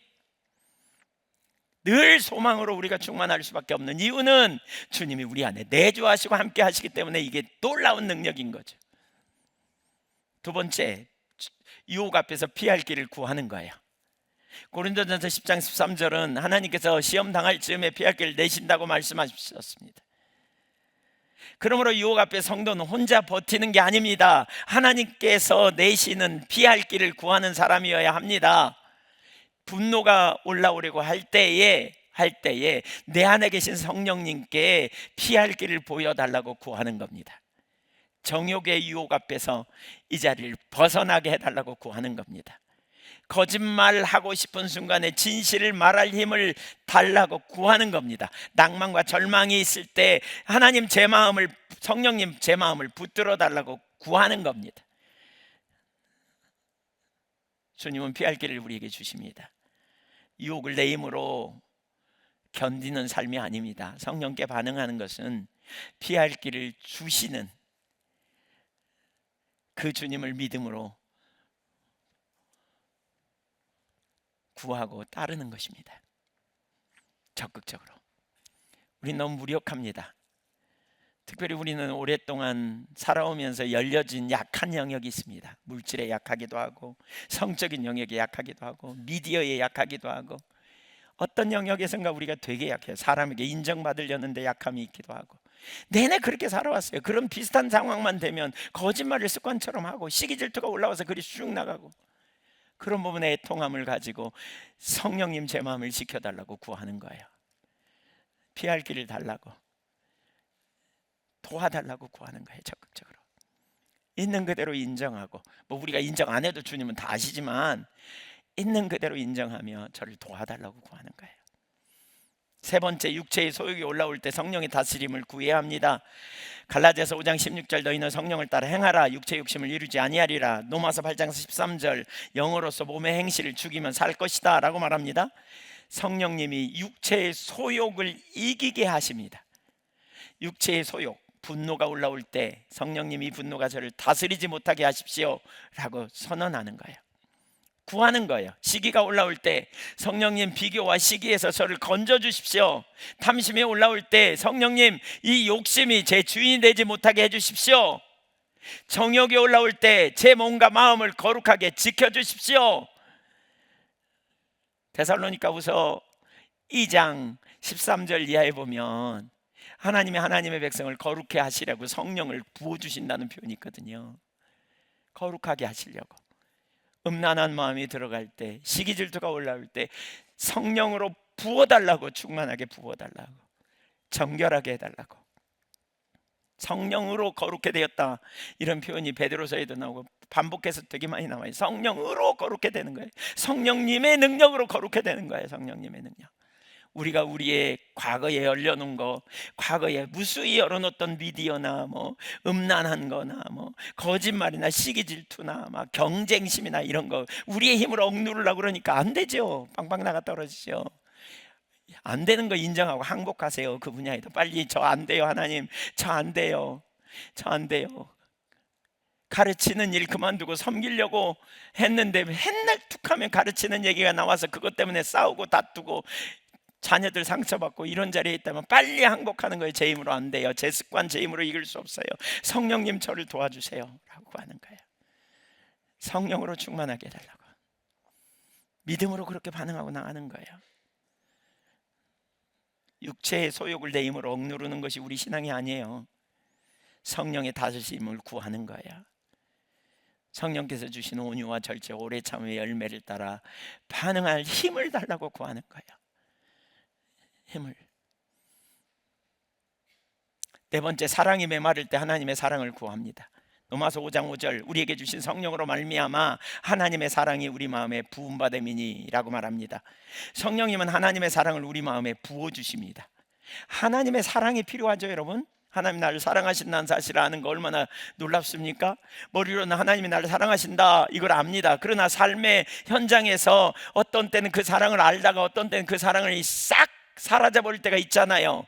늘 소망으로 우리가 충만할 수밖에 없는 이유는 주님이 우리 안에 내주하시고 함께 하시기 때문에 이게 놀라운 능력인 거죠. 두 번째, 유혹 앞에서 피할 길을 구하는 거예요. 고린도전서 10장 13절은 하나님께서 시험 당할 즈음에 피할 길을 내신다고 말씀하셨습니다. 그러므로 유혹 앞에 성도는 혼자 버티는 게 아닙니다. 하나님께서 내시는 피할 길을 구하는 사람이어야 합니다. 분노가 올라오려고 할 때에 내 안에 계신 성령님께 피할 길을 보여달라고 구하는 겁니다. 정욕의 유혹 앞에서 이 자리를 벗어나게 해달라고 구하는 겁니다. 거짓말하고 싶은 순간에 진실을 말할 힘을 달라고 구하는 겁니다. 낭만과 절망이 있을 때 하나님 제 마음을, 성령님 제 마음을 붙들어 달라고 구하는 겁니다. 주님은 피할 길을 우리에게 주십니다. 유혹을 내 힘으로 견디는 삶이 아닙니다. 성령께 반응하는 것은 피할 길을 주시는 그 주님을 믿음으로 구하고 따르는 것입니다. 적극적으로. 우린 너무 무력합니다. 특별히 우리는 오랫동안 살아오면서 열려진 약한 영역이 있습니다. 물질에 약하기도 하고, 성적인 영역에 약하기도 하고, 미디어에 약하기도 하고, 어떤 영역에선가 우리가 되게 약해요. 사람에게 인정받으려는 데 약함이 있기도 하고. 내내 그렇게 살아왔어요. 그런 비슷한 상황만 되면 거짓말을 습관처럼 하고, 시기 질투가 올라와서 그리 쑥 나가고, 그런 부분에 애통함을 가지고 성령님 제 마음을 지켜달라고 구하는 거예요. 피할 길을 달라고, 도와달라고 구하는 거예요. 적극적으로. 있는 그대로 인정하고, 뭐 우리가 인정 안 해도 주님은 다 아시지만 있는 그대로 인정하며 저를 도와달라고 구하는 거예요. 세 번째, 육체의 소욕이 올라올 때 성령의 다스림을 구해야 합니다. 갈라디아서 5장 16절 너희는 성령을 따라 행하라. 육체 욕심을 이루지 아니하리라. 로마서 8장 13절 영으로서 몸의 행실을 죽이면 살 것이다 라고 말합니다. 성령님이 육체의 소욕을 이기게 하십니다. 육체의 소욕, 분노가 올라올 때 성령님이 분노가 저를 다스리지 못하게 하십시오 라고 선언하는 거예요. 구하는 거예요. 시기가 올라올 때 성령님 비교와 시기에서 저를 건져주십시오. 탐심이 올라올 때 성령님 이 욕심이 제 주인이 되지 못하게 해주십시오. 정욕이 올라올 때 제 몸과 마음을 거룩하게 지켜주십시오. 데살로니가후서 2장 13절 이하에 보면 하나님의 백성을 거룩해 하시려고 성령을 부어주신다는 표현이 있거든요. 거룩하게 하시려고. 음란한 마음이 들어갈 때, 시기 질투가 올라올 때 성령으로 부어달라고, 충만하게 부어달라고, 정결하게 해달라고. 성령으로 거룩해 되었다, 이런 표현이 베드로서에도 나오고 반복해서 되게 많이 나와요. 성령으로 거룩해 되는 거예요. 성령님의 능력으로 거룩해 되는 거예요. 성령님의 능력. 우리가 우리의 과거에 열려놓은 거, 과거에 무수히 열어놓던 미디어나 뭐 음란한 거나 뭐 거짓말이나 시기 질투나 막 경쟁심이나 이런 거 우리의 힘으로 억누르려고 그러니까 안 되죠. 빵빵 나가 떨어지죠. 안 되는 거 인정하고 항복하세요. 그 분야에도 빨리 저 안 돼요 하나님, 저 안 돼요, 저 안 돼요. 가르치는 일 그만두고 섬기려고 했는데 맨날 툭하면 가르치는 얘기가 나와서 그것 때문에 싸우고 다투고 자녀들 상처받고 이런 자리에 있다면 빨리 항복하는 거예요. 제 힘으로 안 돼요. 제 습관, 제 힘으로 이길 수 없어요. 성령님 저를 도와주세요 라고 하는 거예요. 성령으로 충만하게 해달라고, 믿음으로 그렇게 반응하고 나가는 거예요. 육체의 소욕을 내 힘으로 억누르는 것이 우리 신앙이 아니에요. 성령의 다스림을 구하는 거예요. 성령께서 주신 온유와 절제, 오래 참음의 열매를 따라 반응할 힘을 달라고 구하는 거예요. 힘을. 네 번째, 사랑이 메마를 때 하나님의 사랑을 구합니다. 로마서 5장 5절, 우리에게 주신 성령으로 말미암아 하나님의 사랑이 우리 마음에 부음받음이니라고 말합니다. 성령님은 하나님의 사랑을 우리 마음에 부어주십니다. 하나님의 사랑이 필요하죠, 여러분. 하나님 나를 사랑하신다는 사실을 아는 거 얼마나 놀랍습니까? 머리로는 하나님이 나를 사랑하신다 이걸 압니다. 그러나 삶의 현장에서 어떤 때는 그 사랑을 알다가 어떤 때는 그 사랑을 싹 사라져버릴 때가 있잖아요.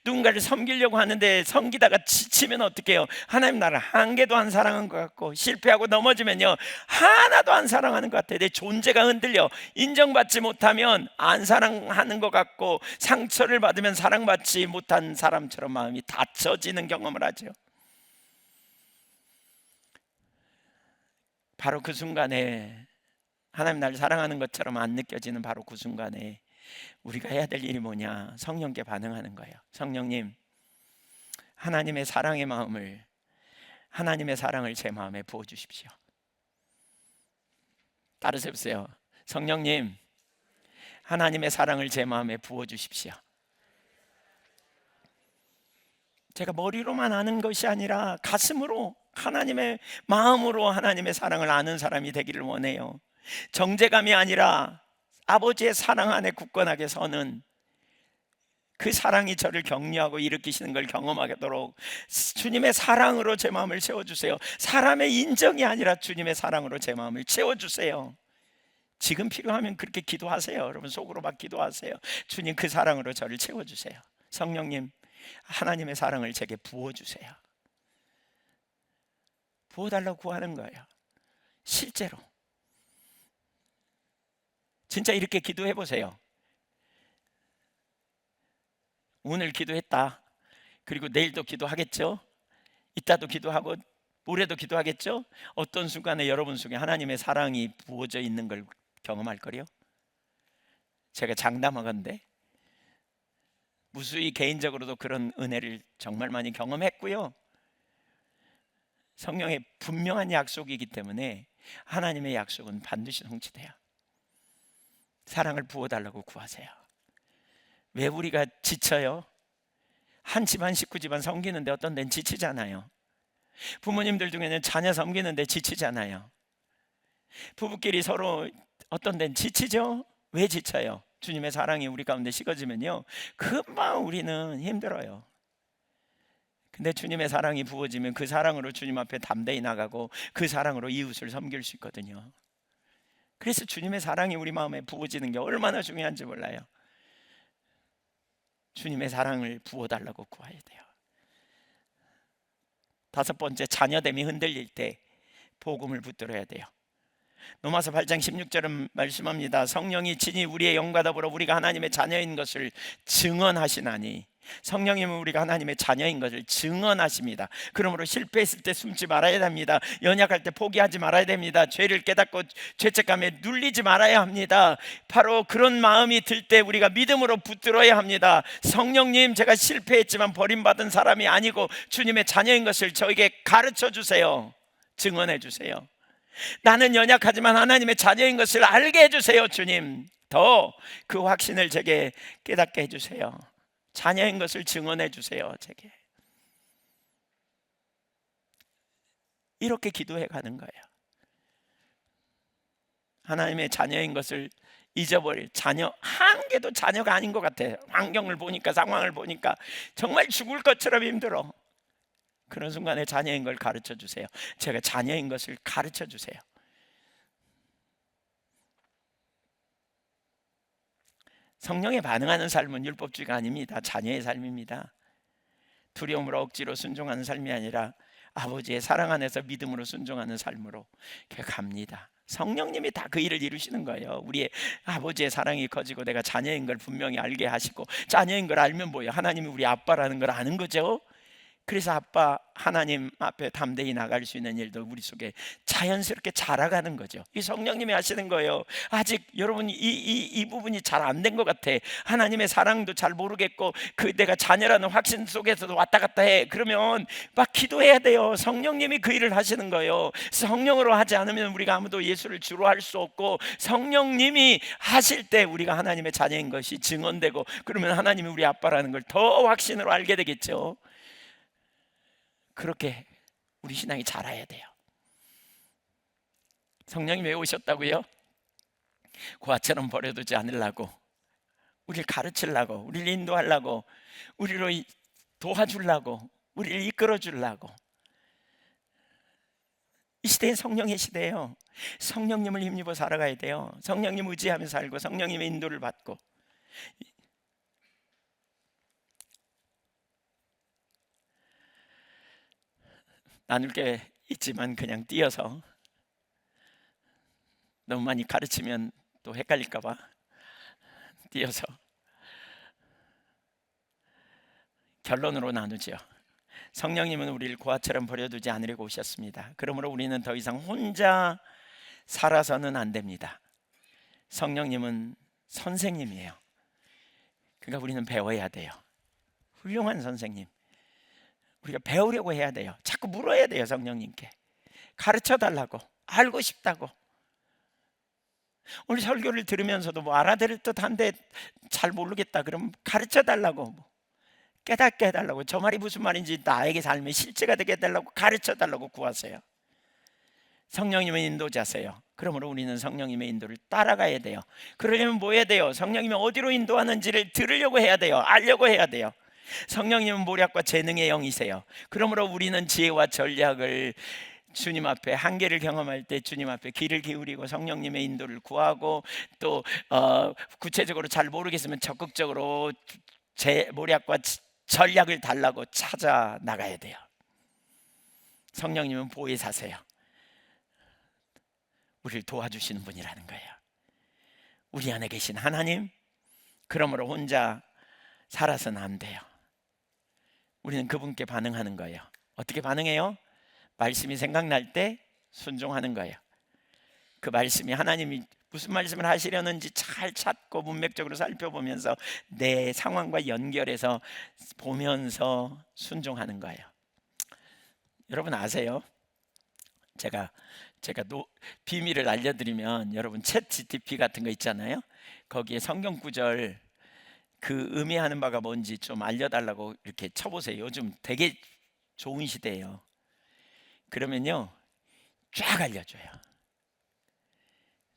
누군가를 섬기려고 하는데 섬기다가 지치면 어떻게 해요? 하나님 나를 한 개도 안 사랑한 것 같고, 실패하고 넘어지면요 하나도 안 사랑하는 것 같아요. 내 존재가 흔들려. 인정받지 못하면 안 사랑하는 것 같고, 상처를 받으면 사랑받지 못한 사람처럼 마음이 닫혀지는 경험을 하죠. 바로 그 순간에 하나님 나를 사랑하는 것처럼 안 느껴지는 바로 그 순간에 우리가 해야 될 일이 뭐냐? 성령께 반응하는 거예요. 성령님, 하나님의 사랑의 마음을, 하나님의 사랑을 제 마음에 부어주십시오. 따르세요. 성령님, 하나님의 사랑을 제 마음에 부어주십시오. 제가 머리로만 아는 것이 아니라 가슴으로, 하나님의 마음으로 하나님의 사랑을 아는 사람이 되기를 원해요. 정죄감이 아니라 아버지의 사랑 안에 굳건하게 서는 그 사랑이 저를 격려하고 일으키시는 걸 경험하도록 주님의 사랑으로 제 마음을 채워주세요. 사람의 인정이 아니라 주님의 사랑으로 제 마음을 채워주세요. 지금 필요하면 그렇게 기도하세요. 여러분 속으로 막 기도하세요. 주님, 그 사랑으로 저를 채워주세요. 성령님, 하나님의 사랑을 제게 부어주세요. 부어달라고 구하는 거예요. 실제로 진짜 이렇게 기도해 보세요. 오늘 기도했다. 그리고 내일도 기도하겠죠. 이따도 기도하고 모레도 기도하겠죠. 어떤 순간에 여러분 속에 하나님의 사랑이 부어져 있는 걸 경험할 거요. 제가 장담하건대 무수히 개인적으로도 그런 은혜를 정말 많이 경험했고요. 성령의 분명한 약속이기 때문에 하나님의 약속은 반드시 성취돼요. 사랑을 부어달라고 구하세요. 왜 우리가 지쳐요? 한 집안 식구 집안 섬기는데 어떤 데는 지치잖아요. 부모님들 중에는 자녀 섬기는데 지치잖아요. 부부끼리 서로 어떤 데는 지치죠? 왜 지쳐요? 주님의 사랑이 우리 가운데 식어지면요 금방 우리는 힘들어요. 근데 주님의 사랑이 부어지면 그 사랑으로 주님 앞에 담대히 나가고 그 사랑으로 이웃을 섬길 수 있거든요. 그래서 주님의 사랑이 우리 마음에 부어지는 게 얼마나 중요한지 몰라요. 주님의 사랑을 부어달라고 구해야 돼요. 다섯 번째, 자녀됨이 흔들릴 때 복음을 붙들어야 돼요. 로마서 8장 16절은 말씀합니다. 성령이 친히 우리의 영과 더불어 우리가 하나님의 자녀인 것을 증언하시나니, 성령님은 우리가 하나님의 자녀인 것을 증언하십니다. 그러므로 실패했을 때 숨지 말아야 됩니다. 연약할 때 포기하지 말아야 됩니다. 죄를 깨닫고 죄책감에 눌리지 말아야 합니다. 바로 그런 마음이 들 때 우리가 믿음으로 붙들어야 합니다. 성령님, 제가 실패했지만 버림받은 사람이 아니고 주님의 자녀인 것을 저에게 가르쳐 주세요. 증언해 주세요. 나는 연약하지만 하나님의 자녀인 것을 알게 해주세요. 주님, 더 그 확신을 제게 깨닫게 해주세요. 자녀인 것을 증언해 주세요. 제게. 이렇게 기도해 가는 거예요. 하나님의 자녀인 것을 잊어버릴 자녀 한 개도 자녀가 아닌 것 같아. 환경을 보니까, 상황을 보니까 정말 죽을 것처럼 힘들어. 그런 순간에 자녀인 걸 가르쳐 주세요. 제가 자녀인 것을 가르쳐 주세요. 성령에 반응하는 삶은 율법주의가 아닙니다. 자녀의 삶입니다. 두려움으로 억지로 순종하는 삶이 아니라 아버지의 사랑 안에서 믿음으로 순종하는 삶으로 갑니다. 성령님이 다 그 일을 이루시는 거예요. 우리의 아버지의 사랑이 커지고 내가 자녀인 걸 분명히 알게 하시고, 자녀인 걸 알면 뭐예요? 하나님이 우리 아빠라는 걸 아는 거죠. 그래서 아빠 하나님 앞에 담대히 나갈 수 있는 일도 우리 속에 자연스럽게 자라가는 거죠. 이 성령님이 하시는 거예요. 아직 여러분 이 부분이 잘 안 된 것 같아. 하나님의 사랑도 잘 모르겠고 그 내가 자녀라는 확신 속에서도 왔다 갔다 해. 그러면 막 기도해야 돼요. 성령님이 그 일을 하시는 거예요. 성령으로 하지 않으면 우리가 아무도 예수를 주로 할 수 없고, 성령님이 하실 때 우리가 하나님의 자녀인 것이 증언되고, 그러면 하나님이 우리 아빠라는 걸 더 확신으로 알게 되겠죠. 그렇게 우리 신앙이 자라야 돼요. 성령님이 왜 오셨다고요? 고아처럼 버려두지 않으려고, 우리를 가르치려고, 우리를 인도하려고, 우리로 도와주려고, 우리를 이끌어주려고. 이 시대는 성령의 시대예요. 성령님을 힘입어 살아가야 돼요. 성령님 의지하며 살고 성령님의 인도를 받고. 나눌 게 있지만 그냥 띄어서, 너무 많이 가르치면 또 헷갈릴까 봐 띄어서 결론으로 나누죠. 성령님은 우리를 고아처럼 버려두지 않으려고 오셨습니다. 그러므로 우리는 더 이상 혼자 살아서는 안 됩니다. 성령님은 선생님이에요. 그러니까 우리는 배워야 돼요. 훌륭한 선생님. 우리가 배우려고 해야 돼요. 자꾸 물어야 돼요. 성령님께 가르쳐 달라고, 알고 싶다고. 오늘 설교를 들으면서도 뭐 알아들을 듯한데 잘 모르겠다 그러면 가르쳐 달라고, 깨닫게 해달라고, 저 말이 무슨 말인지 나에게 삶의 실제가 되게 해달라고 가르쳐 달라고 구하세요. 성령님의 인도자세요. 그러므로 우리는 성령님의 인도를 따라가야 돼요. 그러려면 뭐 해야 돼요? 성령님이 어디로 인도하는지를 들으려고 해야 돼요. 알려고 해야 돼요. 성령님은 모략과 재능의 영이세요. 그러므로 우리는 지혜와 전략을 주님 앞에, 한계를 경험할 때 주님 앞에 귀를 기울이고 성령님의 인도를 구하고, 또 구체적으로 잘 모르겠으면 적극적으로 제 모략과 전략을 달라고 찾아 나가야 돼요. 성령님은 보혜사세요. 우리를 도와주시는 분이라는 거예요. 우리 안에 계신 하나님. 그러므로 혼자 살아서는 안 돼요. 우리는 그분께 반응하는 거예요. 어떻게 반응해요? 말씀이 생각날 때 순종하는 거예요. 그 말씀이 하나님이 무슨 말씀을 하시려는지 잘 찾고 문맥적으로 살펴보면서 내 상황과 연결해서 보면서 순종하는 거예요. 여러분 아세요? 제가 비밀을 알려드리면, 여러분 챗 GTP 같은 거 있잖아요. 거기에 성경 구절 그 의미하는 바가 뭔지 좀 알려달라고 이렇게 쳐보세요. 요즘 되게 좋은 시대예요. 그러면요 쫙 알려줘요.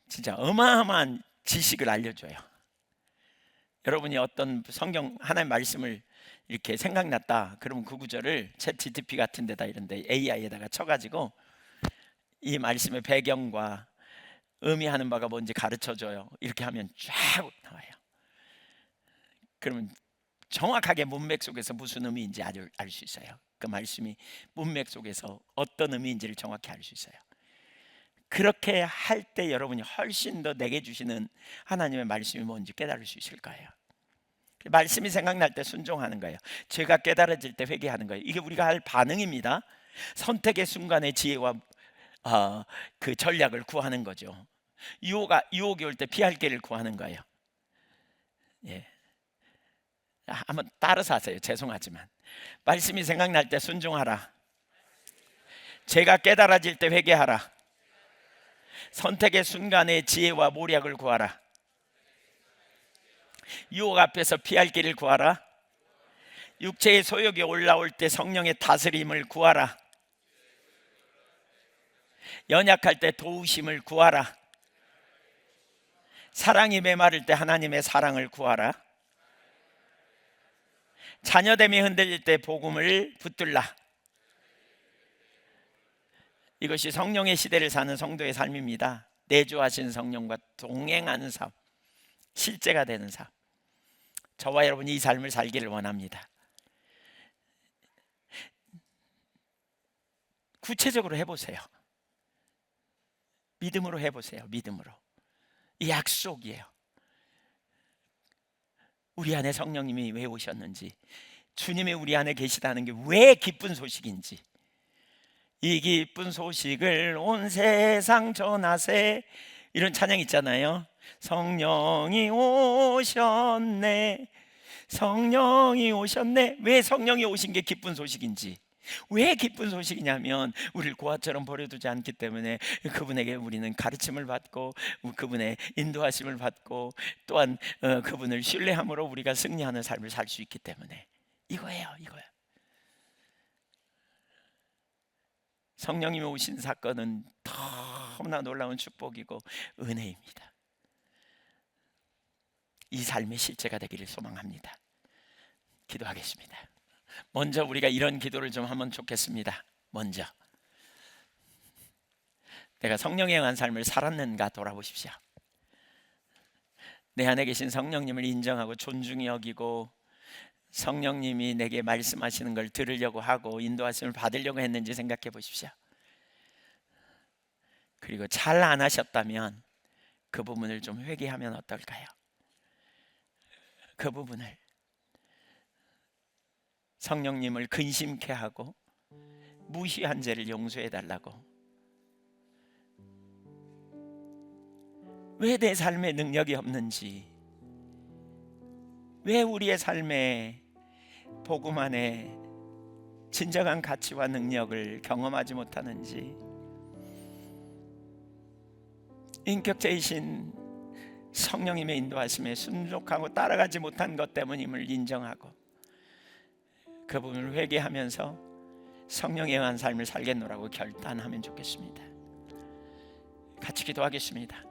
진짜 어마어마한 지식을 알려줘요. 여러분이 어떤 성경 하나의 말씀을 이렇게 생각났다 그러면 그 구절을 챗 GTP 같은 데다, 이런데 AI에다가 쳐가지고 이 말씀의 배경과 의미하는 바가 뭔지 가르쳐줘요. 이렇게 하면 쫙 나와요. 그러면 정확하게 문맥 속에서 무슨 의미인지 알 수 있어요. 그 말씀이 문맥 속에서 어떤 의미인지를 정확히 알 수 있어요. 그렇게 할 때 여러분이 훨씬 더 내게 주시는 하나님의 말씀이 뭔지 깨달을 수 있을 거예요. 말씀이 생각날 때 순종하는 거예요. 죄가 깨달아질 때 회개하는 거예요. 이게 우리가 할 반응입니다. 선택의 순간의 지혜와 그 전략을 구하는 거죠. 유혹이 올 때 피할 길을 구하는 거예요. 예. 한번 따라서 하세요. 죄송하지만 말씀이 생각날 때 순종하라. 죄가 깨달아질 때 회개하라. 선택의 순간에 지혜와 모략을 구하라. 유혹 앞에서 피할 길을 구하라. 육체의 소욕이 올라올 때 성령의 다스림을 구하라. 연약할 때 도우심을 구하라. 사랑이 메마를 때 하나님의 사랑을 구하라. 자녀됨이 흔들릴 때 복음을 붙들라. 이것이 성령의 시대를 사는 성도의 삶입니다. 내주하신 성령과 동행하는 삶, 실제가 되는 삶. 저와 여러분이 이 삶을 살기를 원합니다. 구체적으로 해보세요. 믿음으로 해보세요. 믿음으로. 이 약속이에요. 우리 안에 성령님이 왜 오셨는지, 주님이 우리 안에 계시다는 게 왜 기쁜 소식인지, 이 기쁜 소식을 온 세상 전하세, 이런 찬양 있잖아요. 성령이 오셨네, 성령이 오셨네. 왜 성령이 오신 게 기쁜 소식인지, 왜 기쁜 소식이냐면 우리를 고아처럼 버려두지 않기 때문에 그분에게 우리는 가르침을 받고 그분의 인도하심을 받고 또한 그분을 신뢰함으로 우리가 승리하는 삶을 살 수 있기 때문에 이거예요. 성령님이 오신 사건은 너무나 놀라운 축복이고 은혜입니다. 이 삶의 실제가 되기를 소망합니다. 기도하겠습니다. 먼저 우리가 이런 기도를 좀 하면 좋겠습니다. 먼저 내가 성령에 의한 삶을 살았는가 돌아보십시오. 내 안에 계신 성령님을 인정하고 존중히 여기고 성령님이 내게 말씀하시는 걸 들으려고 하고 인도하심을 받으려고 했는지 생각해 보십시오. 그리고 잘 안 하셨다면 그 부분을 좀 회개하면 어떨까요? 그 부분을 성령님을 근심케 하고 무시한 죄를 용서해 달라고. 왜 내 삶에 능력이 없는지, 왜 우리의 삶에 복음 안에 진정한 가치와 능력을 경험하지 못하는지, 인격체이신 성령님의 인도하심에 순종하고 따라가지 못한 것 때문임을 인정하고 그 부분을 회개하면서 성령에 의한 삶을 살겠노라고 결단하면 좋겠습니다. 같이 기도하겠습니다.